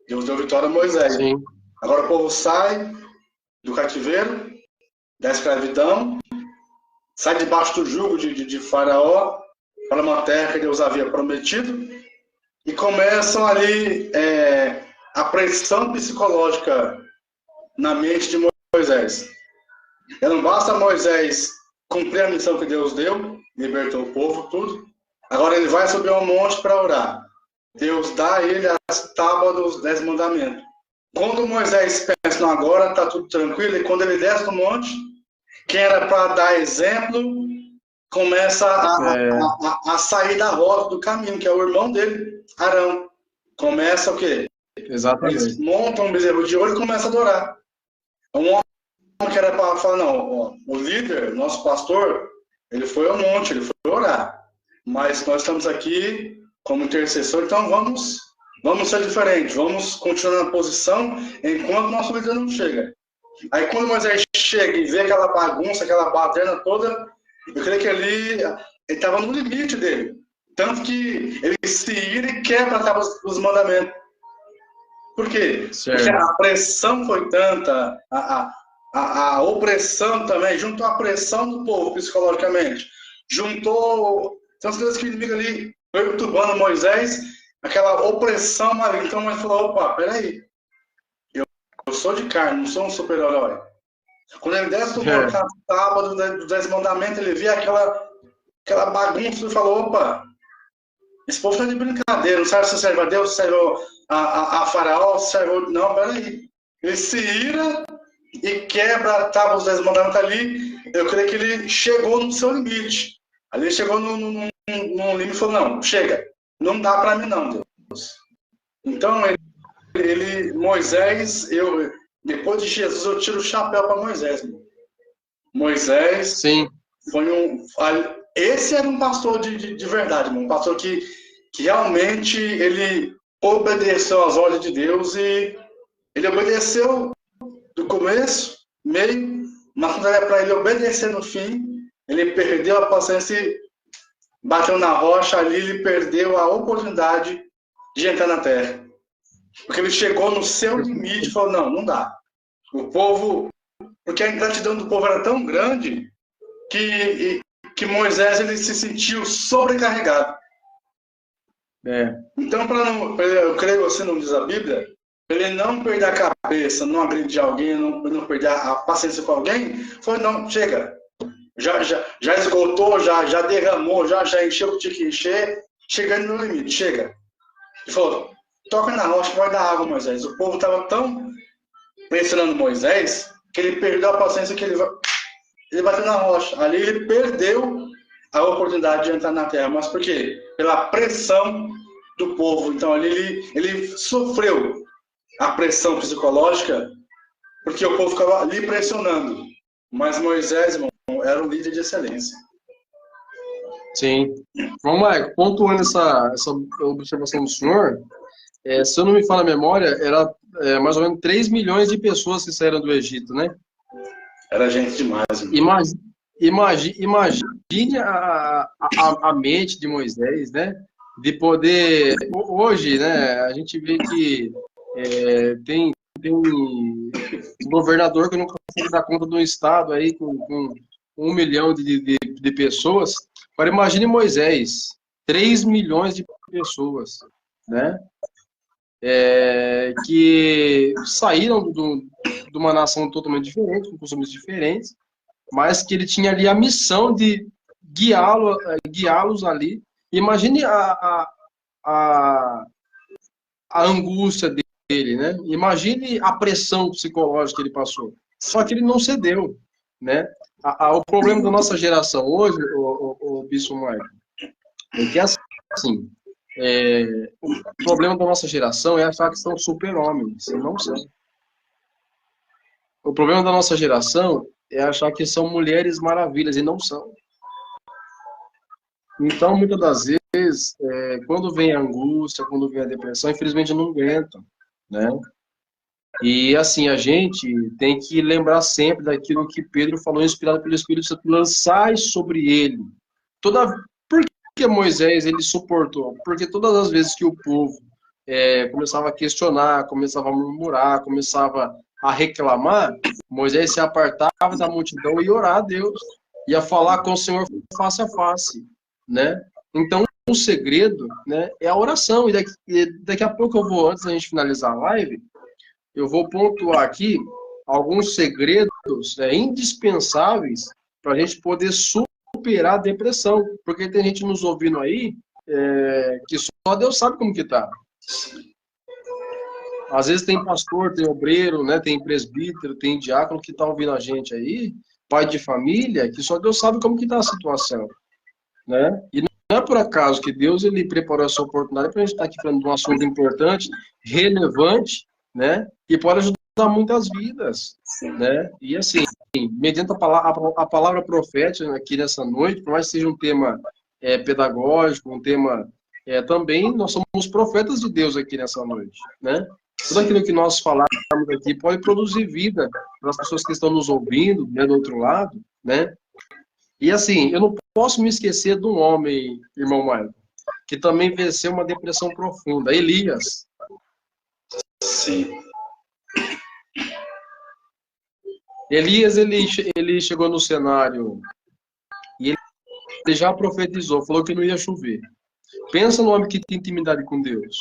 Deus deu vitória a Moisés. Sim. Agora o povo sai do cativeiro, da escravidão, sai debaixo do jugo de Faraó para uma terra que Deus havia prometido e começam ali a pressão psicológica na mente de Moisés. E não basta Moisés cumprir a missão que Deus deu, libertou o povo, tudo. Agora ele vai subir ao monte para orar. Deus dá a ele as tábuas dos 10 mandamentos. Quando Moisés pensa, não, agora está tudo tranquilo, e quando ele desce do monte, quem era para dar exemplo, começa a sair da rota do caminho, que é o irmão dele, Arão. Começa o quê? Exatamente. Eles montam um bezerro de ouro e começam a adorar. Um homem que era para falar, não, ó, o líder, nosso pastor, ele foi ao monte, ele foi orar. Mas nós estamos aqui como intercessor, então vamos ser diferentes, vamos continuar na posição enquanto nosso líder não chega. Aí quando Moisés chega e vê aquela bagunça, aquela baderna toda, eu creio que ele estava no limite dele. Tanto que ele se ira e quebra os mandamentos. Por quê? Certo. Porque a pressão foi tanta, a opressão também, juntou a pressão do povo psicologicamente, juntou tantas coisas que o inimigo ali perturbando Moisés, aquela opressão maligna. Então Moisés falou, opa, peraí, eu sou de carne, não sou um super-herói. Quando ele desce do monte na tábua dos 10 mandamentos, ele vê aquela bagunça e falou, opa, esse povo está de brincadeira, não sabe se serve a Deus, se serve a Faraó, servo, não, peraí. Ele se ira e quebra a tábua dos 10 mandamentos ali. Eu creio que ele chegou no seu limite. Ali ele chegou num limite e falou, não, chega, não dá para mim não, Deus. Então, Moisés, depois de Jesus, eu tiro o chapéu para Moisés. Moisés Sim. Esse era um pastor de verdade, um pastor que realmente ele obedeceu às ordens de Deus e ele obedeceu do começo, meio, mas quando era para ele obedecer no fim, ele perdeu a paciência e bateu na rocha ali, ele perdeu a oportunidade de entrar na terra. Porque ele chegou no seu limite e falou, não dá. O povo, porque a ingratidão do povo era tão grande que Moisés ele se sentiu sobrecarregado. Então, eu creio que você não diz a Bíblia, ele não perder a cabeça, não agredir alguém, não perder a paciência com alguém, foi, não, chega. Já esgotou, já derramou, já encheu o que tinha que encher, chegando no limite, chega. Ele falou, toca na rocha que vai dar água, Moisés. O povo estava tão pressionando Moisés que ele perdeu a paciência que ele bateu na rocha. Ali ele perdeu a oportunidade de entrar na terra. Mas por quê? Pela pressão do povo. Então ali ele sofreu a pressão psicológica porque o povo ficava ali pressionando. Mas Moisés, irmão, era um líder de excelência. Sim. Bom, Maico, pontuando essa observação do senhor, se eu não me falha a memória, era mais ou menos 3 milhões de pessoas que saíram do Egito, né? Era gente demais. Imagine a mente de Moisés, né? De poder... Hoje, né, a gente vê que tem um governador que não consegue dar conta de um estado aí com 1 milhão de pessoas. Agora imagine Moisés, 3 milhões de pessoas, né? Que saíram de uma nação totalmente diferente, com costumes diferentes, mas que ele tinha ali a missão de guiá-los ali. Imagine a angústia dele, né? Imagine a pressão psicológica que ele passou. Só que ele não cedeu, né? O problema da nossa geração hoje, o Bispo Marco, é que assim, o problema da nossa geração é achar que são super-homens, e não são. O problema da nossa geração é achar que são mulheres maravilhas, e não são. Então, muitas das vezes, quando vem a angústia, quando vem a depressão, infelizmente não aguentam, né? E assim, a gente tem que lembrar sempre daquilo que Pedro falou, inspirado pelo Espírito Santo, lançai sobre ele. Por que Moisés ele suportou? Porque todas as vezes que o povo começava a questionar, começava a murmurar, começava a reclamar, Moisés se apartava da multidão e orar a Deus, ia falar com o Senhor face a face, né? Então, o segredo, né, é a oração. E daqui a pouco eu vou, antes da gente finalizar a live, eu vou pontuar aqui alguns segredos indispensáveis para a gente poder superar a depressão. Porque tem gente nos ouvindo aí que só Deus sabe como que tá. Às vezes tem pastor, tem obreiro, né, tem presbítero, tem diácono que está ouvindo a gente aí, pai de família, que só Deus sabe como que tá a situação, né? E não é por acaso que Deus ele preparou essa oportunidade para a gente estar aqui falando de um assunto importante, relevante, né? E pode ajudar muitas vidas, né? E assim, mediante a palavra profética aqui nessa noite, por mais que seja um tema pedagógico, um tema também, nós somos profetas de Deus aqui nessa noite, né? Tudo aquilo que nós falarmos aqui pode produzir vida para as pessoas que estão nos ouvindo, né, do outro lado, né? E assim, eu não posso me esquecer de um homem, irmão Maio, que também venceu uma depressão profunda, Elias. Sim. Elias, ele chegou no cenário e ele já profetizou, falou que não ia chover. Pensa no homem que tem intimidade com Deus.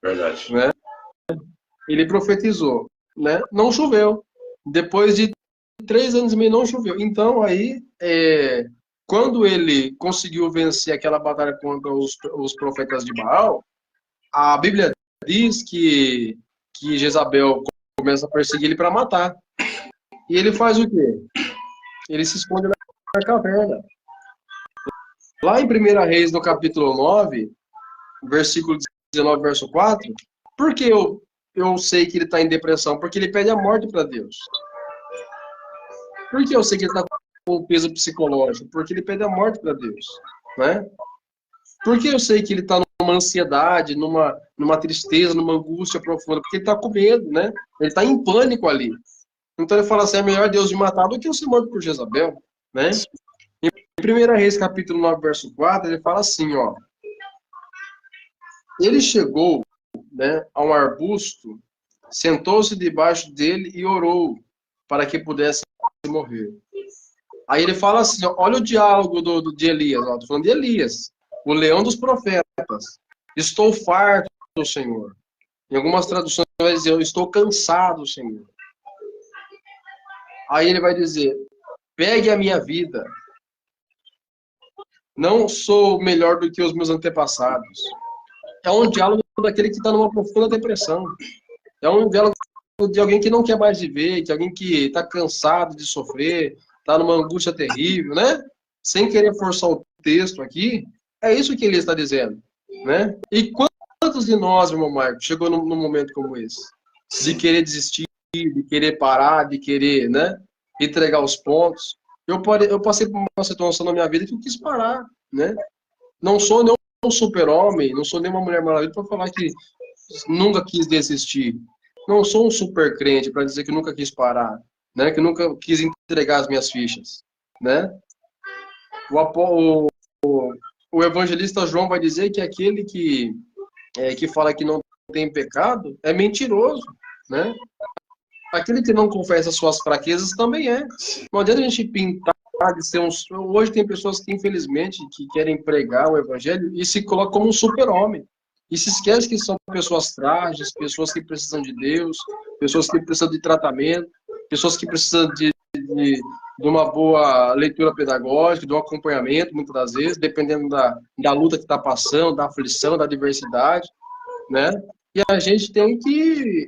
Verdade. Né? Ele profetizou, né? Não choveu. Depois de 3 anos e meio não choveu. Então aí, quando ele conseguiu vencer aquela batalha contra os profetas de Baal, a Bíblia diz que Jezabel começa a perseguir ele para matar. E ele faz o quê? Ele se esconde na caverna. Lá em 1 Reis, no capítulo 9, versículo 19, verso 4, por que eu sei que ele está em depressão? Porque ele pede a morte para Deus. Por que eu sei que ele está com peso psicológico? Porque ele pede a morte para Deus. Né? Por que eu sei que ele está numa ansiedade, numa tristeza, numa angústia profunda? Porque ele está com medo, né? Ele está em pânico ali. Então ele fala assim, é melhor Deus me matar do que eu ser morto por Jezabel, né? Em 1 Reis, capítulo 9, verso 4, ele fala assim, ó. Ele chegou, né, a um arbusto, sentou-se debaixo dele e orou para que pudesse morrer. Aí ele fala assim, ó, olha o diálogo de Elias, ó, tô falando de Elias, o leão dos profetas. Estou farto, Senhor. Em algumas traduções vai dizer, eu estou cansado, Senhor. Aí ele vai dizer, pegue a minha vida. Não sou melhor do que os meus antepassados. É um diálogo daquele que está numa profunda depressão. É um diálogo de alguém que não quer mais viver, de alguém que está cansado de sofrer, está numa angústia terrível, né? Sem querer forçar o texto aqui, é isso que ele está dizendo, né? E quantos de nós, irmão Marco, chegou num momento como esse? De querer desistir, de querer parar, de querer, né? Entregar os pontos. Eu passei por uma situação na minha vida que eu quis parar, né? Não sou nem um super-homem, não sou nem uma mulher maravilha para falar que nunca quis desistir. Não sou um super crente para dizer que nunca quis parar, né? Que nunca quis entregar as minhas fichas, né? O evangelista João vai dizer que aquele que fala que não tem pecado é mentiroso, né? Aquele que não confessa suas fraquezas também é. Não adianta a gente pintar de ser um... Hoje tem pessoas que, infelizmente, que querem pregar o evangelho e se colocam como um super-homem. E se esquece que são pessoas frágeis, pessoas que precisam de Deus, pessoas que precisam de tratamento, pessoas que precisam de uma boa leitura pedagógica, de um acompanhamento, muitas das vezes, dependendo da luta que está passando, da aflição, da adversidade, né? E a gente tem que,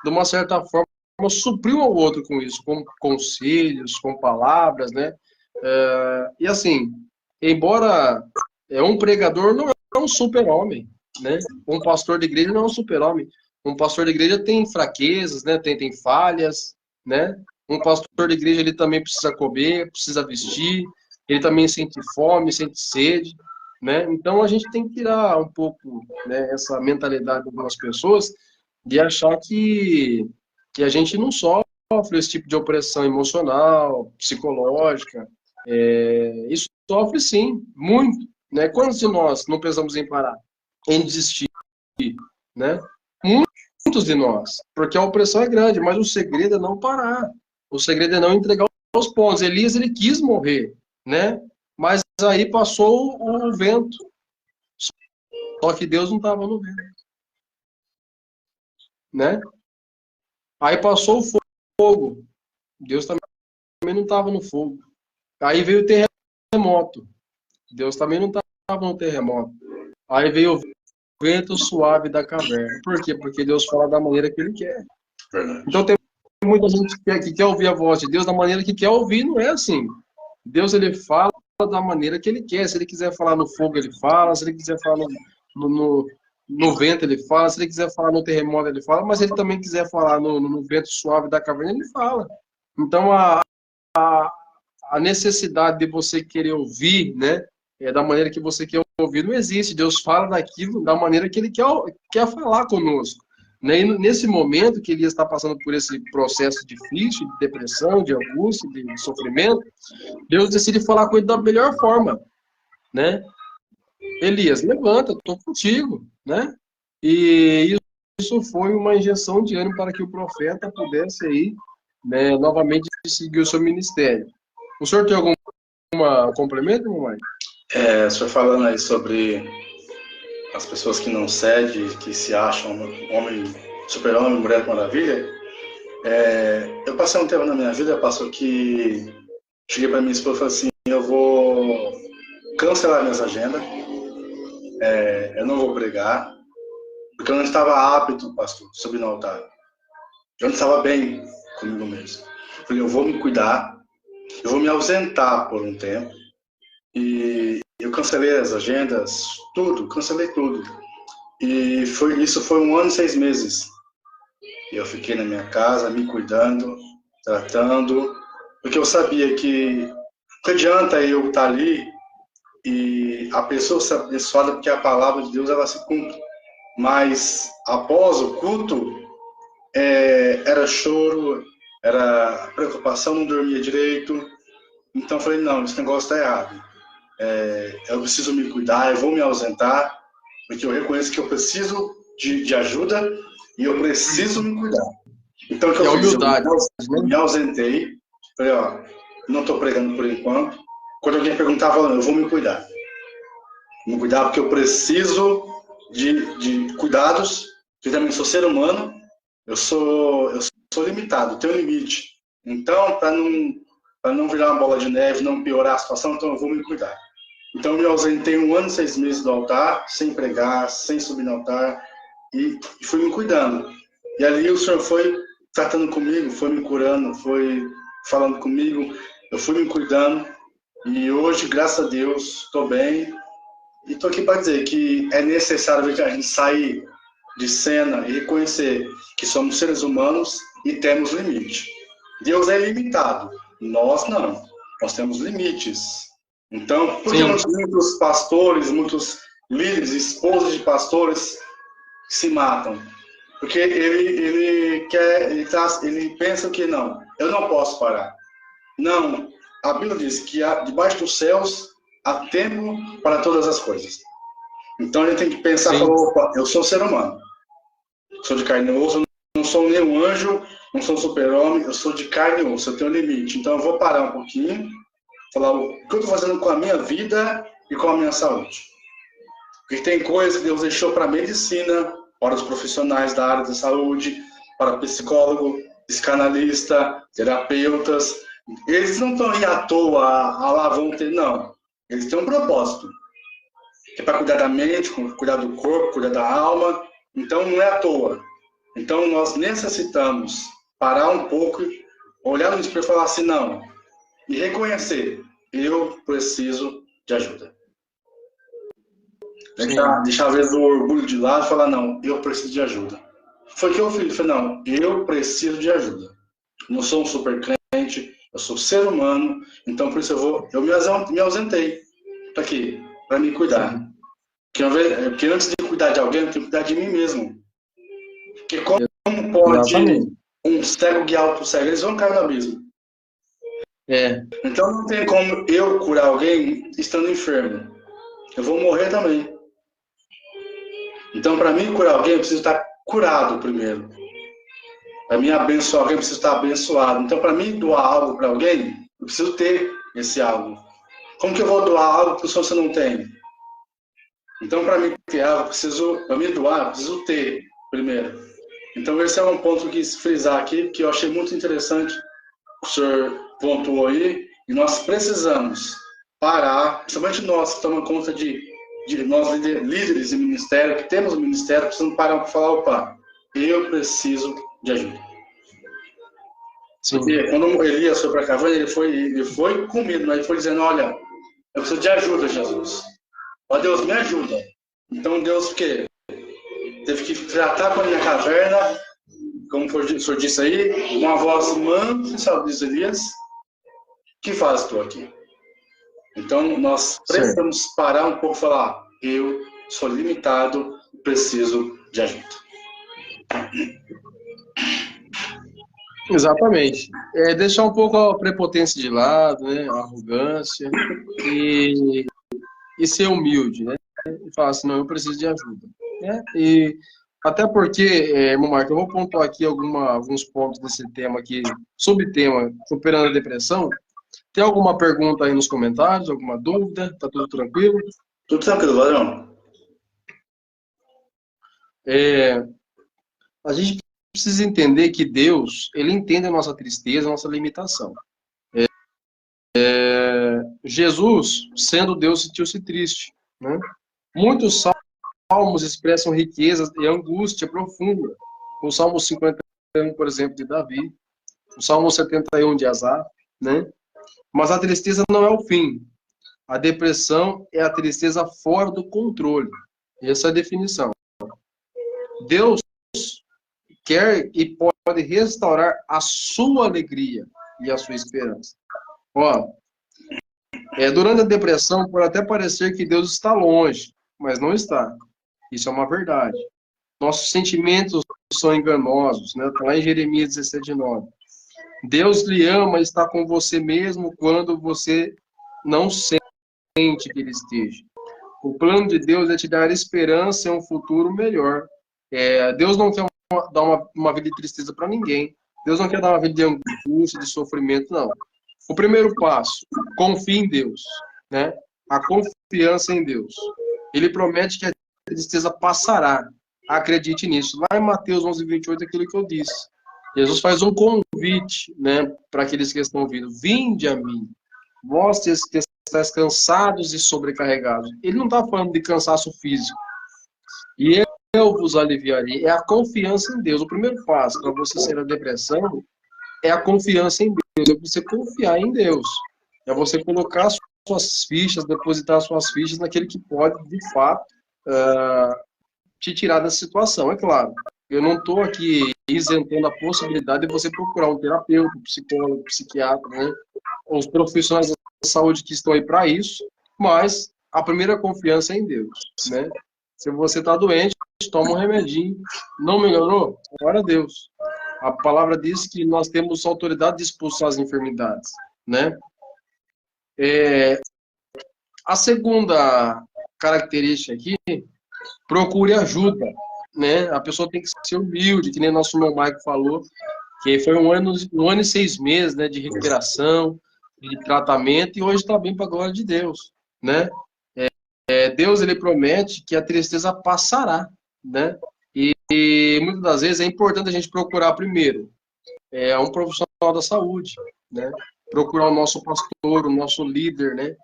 de uma certa forma, suprir um ao outro com isso, com conselhos, com palavras, né? E assim, embora um pregador não é um super-homem, né? Um pastor de igreja não é um super-homem. Um pastor de igreja tem fraquezas, né? Tem falhas, né? Um pastor de igreja ele também precisa comer, precisa vestir, ele também sente fome, sente sede, né? Então a gente tem que tirar um pouco, né, essa mentalidade de algumas pessoas de achar que a gente não sofre esse tipo de opressão emocional, psicológica. Isso sofre sim, muito, né? Quantos de nós não pensamos em parar, em desistir, né? Muitos de nós, porque a opressão é grande, mas o segredo é não parar. O segredo é não entregar os pontos. Elias, ele quis morrer, né? Mas aí passou o vento. Só que Deus não estava no vento, né? Aí passou o fogo. Deus também não estava no fogo. Aí veio o terremoto. Deus também não estava no terremoto. Aí veio o vento suave da caverna. Por quê? Porque Deus fala da maneira que Ele quer. Então tem muita gente que quer ouvir a voz de Deus da maneira que quer ouvir. Não é assim. Deus, Ele fala da maneira que Ele quer. Se Ele quiser falar no fogo, Ele fala. Se Ele quiser falar no vento, Ele fala. Se Ele quiser falar no terremoto, Ele fala. Mas se Ele também quiser falar no vento suave da caverna, Ele fala. Então a necessidade de você querer ouvir, né, da maneira que você quer ouvir, não existe. Deus fala daquilo da maneira que Ele quer falar conosco. Né? E nesse momento que Elias está passando por esse processo difícil, de depressão, de angústia, de sofrimento, Deus decide falar com ele da melhor forma, né? Elias, levanta, estou contigo, né? E isso foi uma injeção de ânimo para que o profeta pudesse aí, né, novamente seguir o seu ministério. O senhor tem algum complemento, mamãe? O senhor falando aí sobre as pessoas que não cedem, que se acham homem, super-homem, mulher maravilha. Eu passei um tempo na minha vida, pastor, que cheguei para minha esposa e falei assim, eu vou cancelar minhas agendas, eu não vou brigar, porque porque eu não estava apto, pastor, subir no altar. Eu não estava bem comigo mesmo. Eu falei, eu vou me cuidar, eu vou me ausentar por um tempo. E eu cancelei as agendas, tudo, cancelei tudo. E isso foi 1 ano e 6 meses. Eu fiquei na minha casa, me cuidando, tratando, porque eu sabia que não adianta eu estar ali e a pessoa ser abençoada, porque a palavra de Deus ela se cumpre. Mas após o culto, era choro, era preocupação, não dormia direito. Então eu falei, não, esse negócio está errado. Eu preciso me cuidar, eu vou me ausentar, porque eu reconheço que eu preciso de ajuda e eu preciso me cuidar. Então, o que eu fiz? Humildade, Eu me ausentei, falei, ó, não estou pregando por enquanto. Quando alguém perguntava, eu vou me cuidar. Me cuidar porque eu preciso de cuidados, eu também sou ser humano, eu sou limitado, tenho limite. Então, para não virar uma bola de neve, não piorar a situação, então eu vou me cuidar. Então, eu me ausentei 1 ano e 6 meses do altar, sem pregar, sem subir no altar, e fui me cuidando. E ali o Senhor foi tratando comigo, foi me curando, foi falando comigo, eu fui me cuidando, e hoje, graças a Deus, estou bem. E estou aqui para dizer que é necessário a gente sair de cena e reconhecer que somos seres humanos e temos limite. Deus é ilimitado, nós não, nós temos limites. Então, por que muitos pastores, muitos líderes, esposas de pastores se matam? Porque ele pensa que não, eu não posso parar. Não, a Bíblia diz que debaixo dos céus há tempo para todas as coisas. Então a gente tem que pensar, opa, eu sou um ser humano, sou de carne e osso, não sou nenhum anjo, não sou um super-homem, eu sou de carne e osso, eu tenho um limite. Então eu vou parar um pouquinho, falar o que eu estou fazendo com a minha vida e com a minha saúde. Porque tem coisas que Deus deixou para a medicina, para os profissionais da área da saúde, para psicólogo, psicanalista, terapeutas. Eles não estão aí à toa, lá vão ter, não. Eles têm um propósito. Que é para cuidar da mente, cuidar do corpo, cuidar da alma. Então não é à toa. Então nós necessitamos parar um pouco, olhar no espelho e falar assim, não. E reconhecer, eu preciso de ajuda. Deixar às vezes o orgulho de lado e falar, não, eu preciso de ajuda. Foi o que eu fiz. Falei, não, eu preciso de ajuda. Não sou um super crente, eu sou ser humano, então por isso eu me ausentei. Para quê? Para me cuidar. Porque antes de cuidar de alguém, eu tenho que cuidar de mim mesmo. Porque como pode um cego guiar outro cego? Eles vão cair no abismo. Então não tem como eu curar alguém estando enfermo. Eu vou morrer também. Então, para mim curar alguém, eu preciso estar curado primeiro. Para mim abençoar alguém, eu preciso estar abençoado. Então, para mim doar algo para alguém, eu preciso ter esse algo. Como que eu vou doar algo que você não tem? Então, para mim ter algo, para me doar, eu preciso ter primeiro. Então, esse é um ponto que eu quis frisar aqui, que eu achei muito interessante. O senhor pontuou aí, e nós precisamos parar, principalmente nós que tomamos conta de nós líderes de ministério, que temos um ministério, precisamos parar para falar, opa, eu preciso de ajuda. Porque quando Elias foi para a caverna, ele foi com medo, mas ele foi dizendo, olha, eu preciso de ajuda, Jesus. Ó Deus, me ajuda. Então Deus, o quê? Teve que tratar com ele na caverna, como o senhor disse aí, uma voz mansa, sabe, diz Elias, que faz tu aqui? Então nós precisamos parar um pouco e falar, eu sou limitado, preciso de ajuda. Exatamente. Deixar um pouco a prepotência de lado, né? A arrogância e ser humilde, né? E falar assim, não, eu preciso de ajuda. Né? E até porque, irmão Marco, eu vou pontuar aqui alguns pontos desse tema aqui, subtema, superando a depressão. Tem alguma pergunta aí nos comentários, alguma dúvida? Tá tudo tranquilo? Tudo tranquilo, Valeu. A gente precisa entender que Deus, ele entende a nossa tristeza, a nossa limitação. Jesus, sendo Deus, sentiu-se triste. Né? Muitos salmos expressam riqueza e angústia profunda. O Salmo 51, por exemplo, de Davi, o Salmo 71 de Asaf, né? Mas a tristeza não é o fim. A depressão é a tristeza fora do controle. Essa é a definição. Deus quer e pode restaurar a sua alegria e a sua esperança. Ó, durante a depressão pode até parecer que Deus está longe, mas não está. Isso é uma verdade. Nossos sentimentos são enganosos, né? Está lá em Jeremias 17:9. Deus lhe ama e está com você mesmo quando você não sente que Ele esteja. O plano de Deus é te dar esperança e um futuro melhor. Deus não quer dar uma vida de tristeza para ninguém. Deus não quer dar uma vida de angústia, de sofrimento, não. O primeiro passo, confie em Deus, né? A confiança em Deus. Ele promete que a tristeza passará. Acredite nisso. Lá em Mateus 11:28, aquilo que eu disse. Jesus faz um convite, né, para aqueles que estão ouvindo. Vinde a mim, vós que estáis cansados e sobrecarregados. Ele não está falando de cansaço físico. E eu vos aliviarei. É a confiança em Deus. O primeiro passo para você sair da depressão é a confiança em Deus. É você confiar em Deus. É você colocar suas fichas, depositar suas fichas naquele que pode, de fato, te tirar dessa situação. É claro, eu não estou aqui isentando a possibilidade de você procurar um terapeuta, um psicólogo, um psiquiatra, né? Os profissionais da saúde que estão aí para isso, mas a primeira confiança é em Deus, né? Se você está doente, toma um remedinho. Não melhorou? Glória a Deus. A palavra diz que nós temos autoridade de expulsar as enfermidades, né? A segunda característica aqui, procure ajuda, né? A pessoa tem que ser humilde, que nem nosso irmão Maico falou, que foi um ano e 6 meses, né, de recuperação, de tratamento, e hoje está bem para a glória de Deus, né? Deus, ele promete que a tristeza passará, né? E muitas das vezes é importante a gente procurar primeiro um profissional da saúde, né? Procurar o nosso pastor, o nosso líder, né?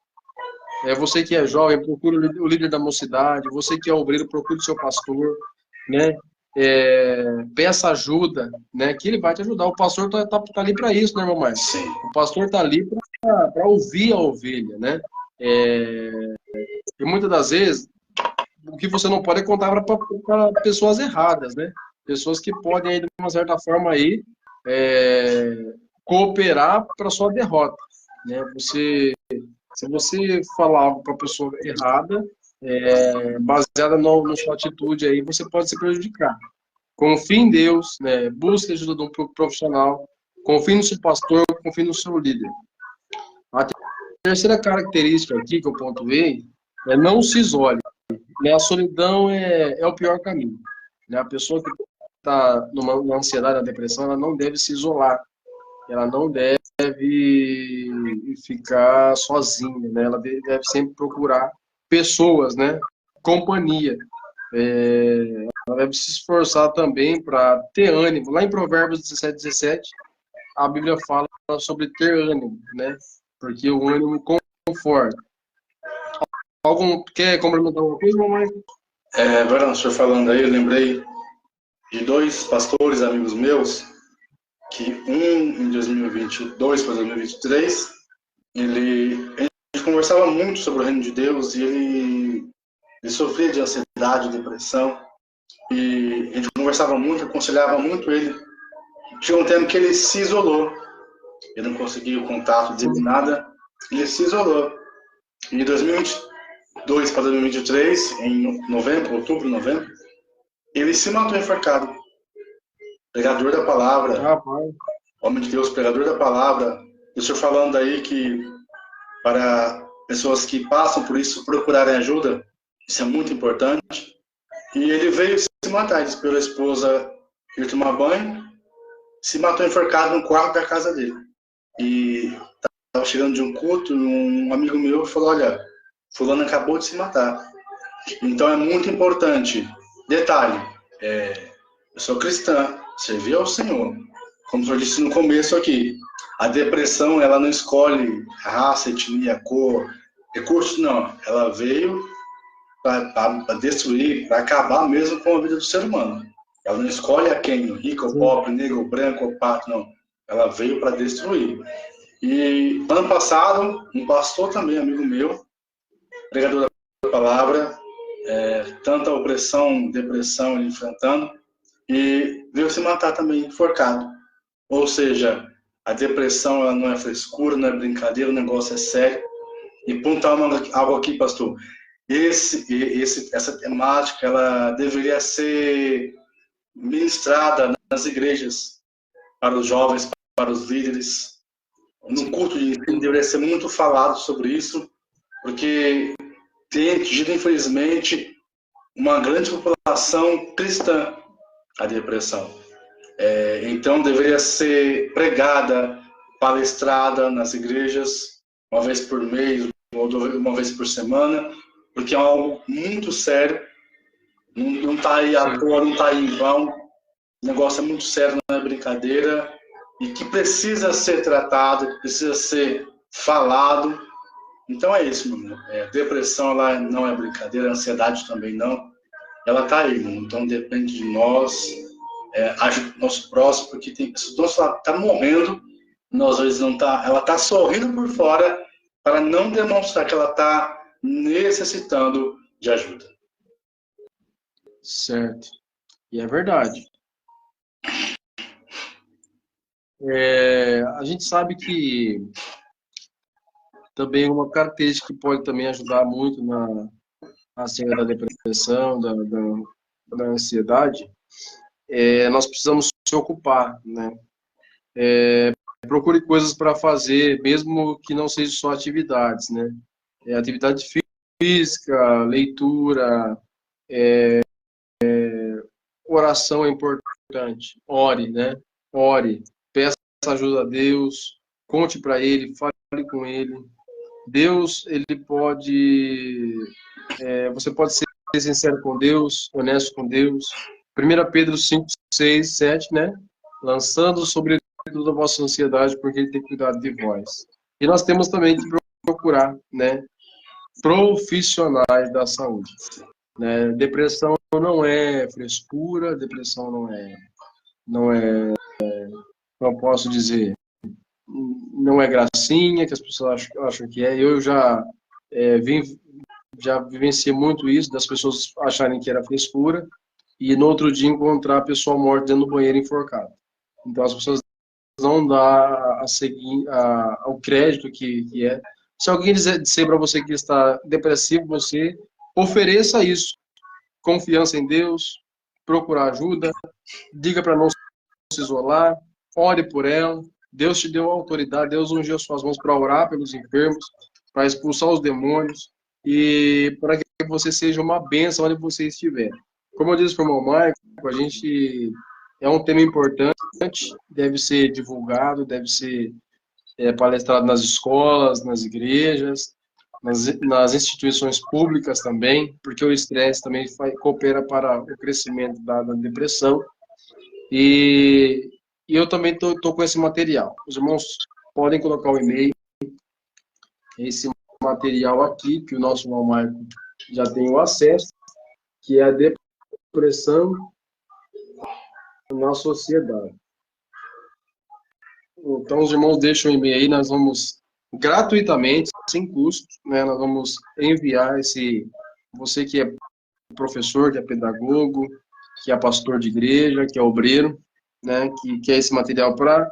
Você que é jovem, procure o líder da mocidade. Você que é obreiro, procure o seu pastor, né? Peça ajuda, né? Que ele vai te ajudar. O pastor tá ali para isso, né, irmão Marcos? Sim. O pastor tá ali para ouvir a ovelha, né? E muitas das vezes, o que você não pode é contar para pessoas erradas, né? Pessoas que podem, aí, de uma certa forma, aí, cooperar para sua derrota, né? Se você falar algo para a pessoa errada, baseada na sua atitude, aí, você pode se prejudicar. Confie em Deus, né? Busque ajuda de um profissional, confie no seu pastor, confie no seu líder. A terceira característica aqui que eu pontuei é não se isole. Né? A solidão é o pior caminho. Né? A pessoa que está numa ansiedade, na depressão, ela não deve se isolar. Ela não deve ficar sozinha, né? Ela deve sempre procurar pessoas, né? Companhia. Ela deve se esforçar também para ter ânimo. Lá em Provérbios 17:17, a Bíblia fala sobre ter ânimo, né? Porque o ânimo conforta. Quer complementar alguma coisa, mamãe? Agora, o senhor falando aí, eu lembrei de 2 pastores, amigos meus, que um em 2022 para 2023, a gente conversava muito sobre o reino de Deus e ele sofria de ansiedade, depressão, e a gente conversava muito, aconselhava muito ele. Chegou um tempo que ele se isolou, ele não conseguia o contato dele, nada, ele se isolou. Em 2022 para 2023, em outubro, novembro, ele se matou enforcado. Pregador da palavra, homem de Deus, pregador da palavra. O senhor falando aí que para pessoas que passam por isso procurarem ajuda, isso é muito importante. E ele veio se matar, ele esperou a esposa ir tomar banho, se matou enforcado no quarto da casa dele. E estava chegando de um culto, um amigo meu falou, olha, fulano acabou de se matar. Então é muito importante. Detalhe, eu sou cristã, servi ao Senhor. Como o senhor disse no começo aqui, a depressão, ela não escolhe raça, etnia, cor, recursos, não. Ela veio para destruir, para acabar mesmo com a vida do ser humano. Ela não escolhe a quem, rico ou pobre, negro ou branco ou pato, não. Ela veio para destruir. E ano passado, um pastor também, amigo meu, pregador da palavra, tanta opressão, depressão ele enfrentando, e veio se matar também, enforcado. Ou seja, a depressão ela não é frescura, não é brincadeira, o negócio é sério. E pontuar algo aqui, pastor. Essa temática ela deveria ser ministrada nas igrejas, para os jovens, para os líderes. No culto de ensino deveria ser muito falado sobre isso, porque tem atingido, infelizmente, uma grande população cristã a depressão. Então, deveria ser pregada, palestrada nas igrejas, uma vez por mês, ou uma vez por semana, porque é algo muito sério, não está aí à toa, não está aí em vão, o negócio é muito sério, não é brincadeira, e que precisa ser tratado, precisa ser falado. Então é isso, meu irmão. Depressão ela não é brincadeira, ansiedade também não. Ela está aí, irmão. Então depende de nós, ajuda o nosso próximo, porque tem pessoas que estão morrendo, nós às vezes não tá, ela está sorrindo por fora para não demonstrar que ela está necessitando de ajuda. Certo. E é verdade. A gente sabe que também uma característica que pode também ajudar muito na cena da depressão, da ansiedade, nós precisamos se ocupar, né? Procure coisas para fazer, mesmo que não sejam só atividades, né? Atividade física, leitura, oração é importante. Ore, né? Ore, peça ajuda a Deus, conte para Ele, fale com Ele. Deus, ele pode... você pode ser sincero com Deus, honesto com Deus. 1 Pedro 5, 6, 7, né? Lançando sobre toda a vossa ansiedade, porque ele tem cuidado de vós. E nós temos também que procurar, né, profissionais da saúde. Né? Depressão não é frescura, depressão não é, não posso dizer, não é gracinha, que as pessoas acham que é. Eu já vivenciei muito isso, das pessoas acharem que era frescura, e no outro dia encontrar a pessoa morta dentro do banheiro enforcada. Então as pessoas não dá o crédito que é. Se alguém dizer para você que está depressivo, você ofereça isso. Confiança em Deus, procurar ajuda, diga para não se isolar, ore por ela. Deus te deu autoridade, Deus ungiu as suas mãos para orar pelos enfermos, para expulsar os demônios e para que você seja uma bênção onde você estiver. Como eu disse para o irmão Marco, a gente é um tema importante, deve ser divulgado, deve ser palestrado nas escolas, nas igrejas, nas instituições públicas também, porque o estresse também coopera para o crescimento da depressão. E eu também estou com esse material. Os irmãos podem colocar o e-mail, esse material aqui, que o nosso irmão Marco já tem o acesso, que é a depressão na sociedade. Então, os irmãos deixam o e-mail aí, nós vamos gratuitamente, sem custo, né, nós vamos enviar você que é professor, que é pedagogo, que é pastor de igreja, que é obreiro, né, que quer esse material para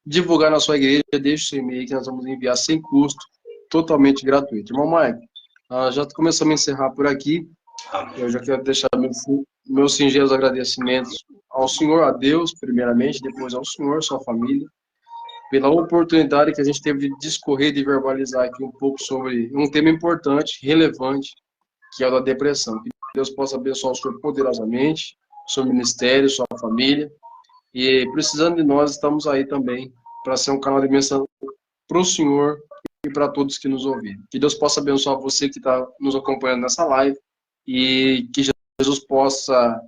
divulgar na sua igreja, deixe o seu e-mail que nós vamos enviar sem custo, totalmente gratuito. Irmão Mike, já começamos a encerrar por aqui. Eu já quero deixar meus singelos agradecimentos ao Senhor, a Deus, primeiramente, depois ao Senhor, sua família, pela oportunidade que a gente teve de discorrer, de verbalizar aqui um pouco sobre um tema importante, relevante, que é o da depressão. Que Deus possa abençoar o Senhor poderosamente, seu ministério, sua família. E precisando de nós, estamos aí também para ser um canal de bênção para o Senhor e para todos que nos ouviram. Que Deus possa abençoar você que está nos acompanhando nessa live e que Jesus possa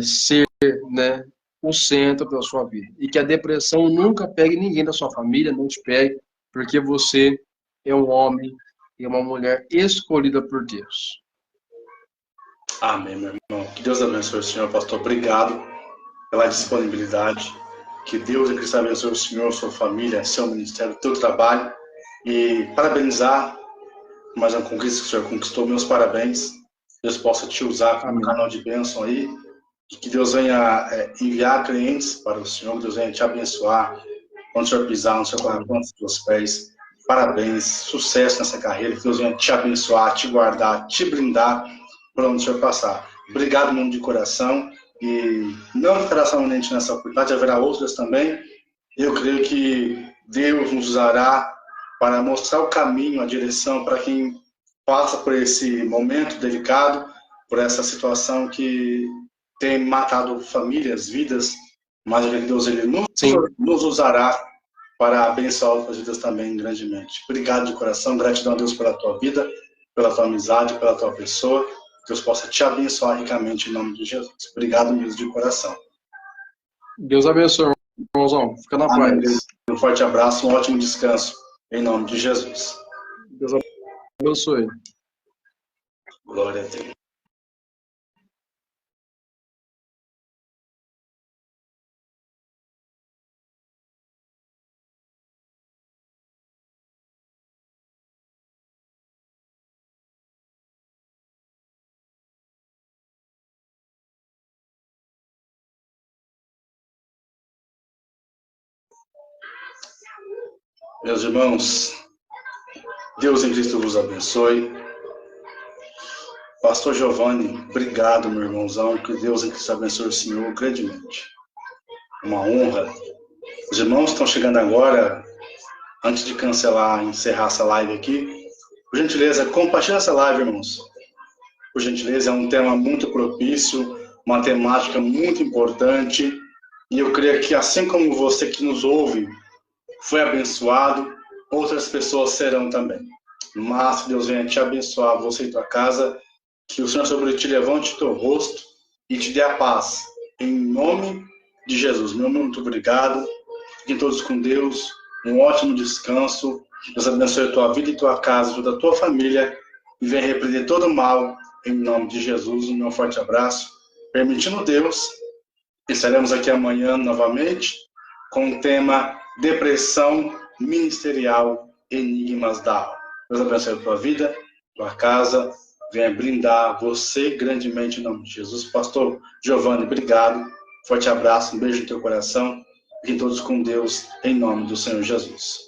ser, né, o centro da sua vida. E que a depressão nunca pegue ninguém da sua família, não te pegue, porque você é um homem e uma mulher escolhida por Deus. Amém, meu irmão. Que Deus abençoe o senhor, pastor. Obrigado pela disponibilidade. Que Deus em Cristo abençoe o senhor, sua família, seu ministério, seu trabalho. E parabenizar mais uma conquista que o senhor conquistou. Meus parabéns. Deus possa te usar como canal de bênção aí. E que Deus venha enviar clientes para o senhor. Que Deus venha te abençoar. Onde o senhor pisar, onde o senhor colocar a planta dos seus pés. Parabéns. Sucesso nessa carreira. Que Deus venha te abençoar, te guardar, te brindar por onde o senhor passar. Obrigado, mundo de coração. E não ficará somente nessa oportunidade, haverá outras também. Eu creio que Deus nos usará para mostrar o caminho, a direção para quem passa por esse momento delicado, por essa situação que tem matado famílias, vidas, mas eu creio que Deus ele nos usará para abençoar outras vidas também grandemente. Obrigado de coração, gratidão a Deus pela tua vida, pela tua amizade, pela tua pessoa. Deus possa te abençoar ricamente em nome de Jesus. Obrigado mesmo de coração. Deus abençoe, irmãozão. Fica na paz. Um forte abraço, um ótimo descanso em nome de Jesus. Deus abençoe. Glória a Deus. Meus irmãos, Deus em Cristo vos abençoe. Pastor Giovanni, obrigado, meu irmãozão. Que Deus em Cristo abençoe o senhor grandemente. Uma honra. Os irmãos estão chegando agora. Antes de cancelar, encerrar essa live aqui, por gentileza, compartilhe essa live, irmãos. Por gentileza, é um tema muito propício, uma temática muito importante. E eu creio que assim como você que nos ouve foi abençoado, outras pessoas serão também. Mas que Deus venha te abençoar, você e tua casa, que o Senhor sobre ti levante o teu rosto e te dê a paz. Em nome de Jesus. Meu muito obrigado. Fiquem todos com Deus. Um ótimo descanso. Deus abençoe a tua vida e tua casa, toda a tua família. E venha repreender todo o mal em nome de Jesus. Um meu forte abraço. Permitindo Deus, estaremos aqui amanhã novamente com o tema Depressão Ministerial, Enigmas da Alma. Deus abençoe a tua vida, tua casa, venha brindar você grandemente em nome de Jesus. Pastor Giovanni, obrigado. Forte abraço, um beijo no teu coração. Fiquem todos com Deus, em nome do Senhor Jesus.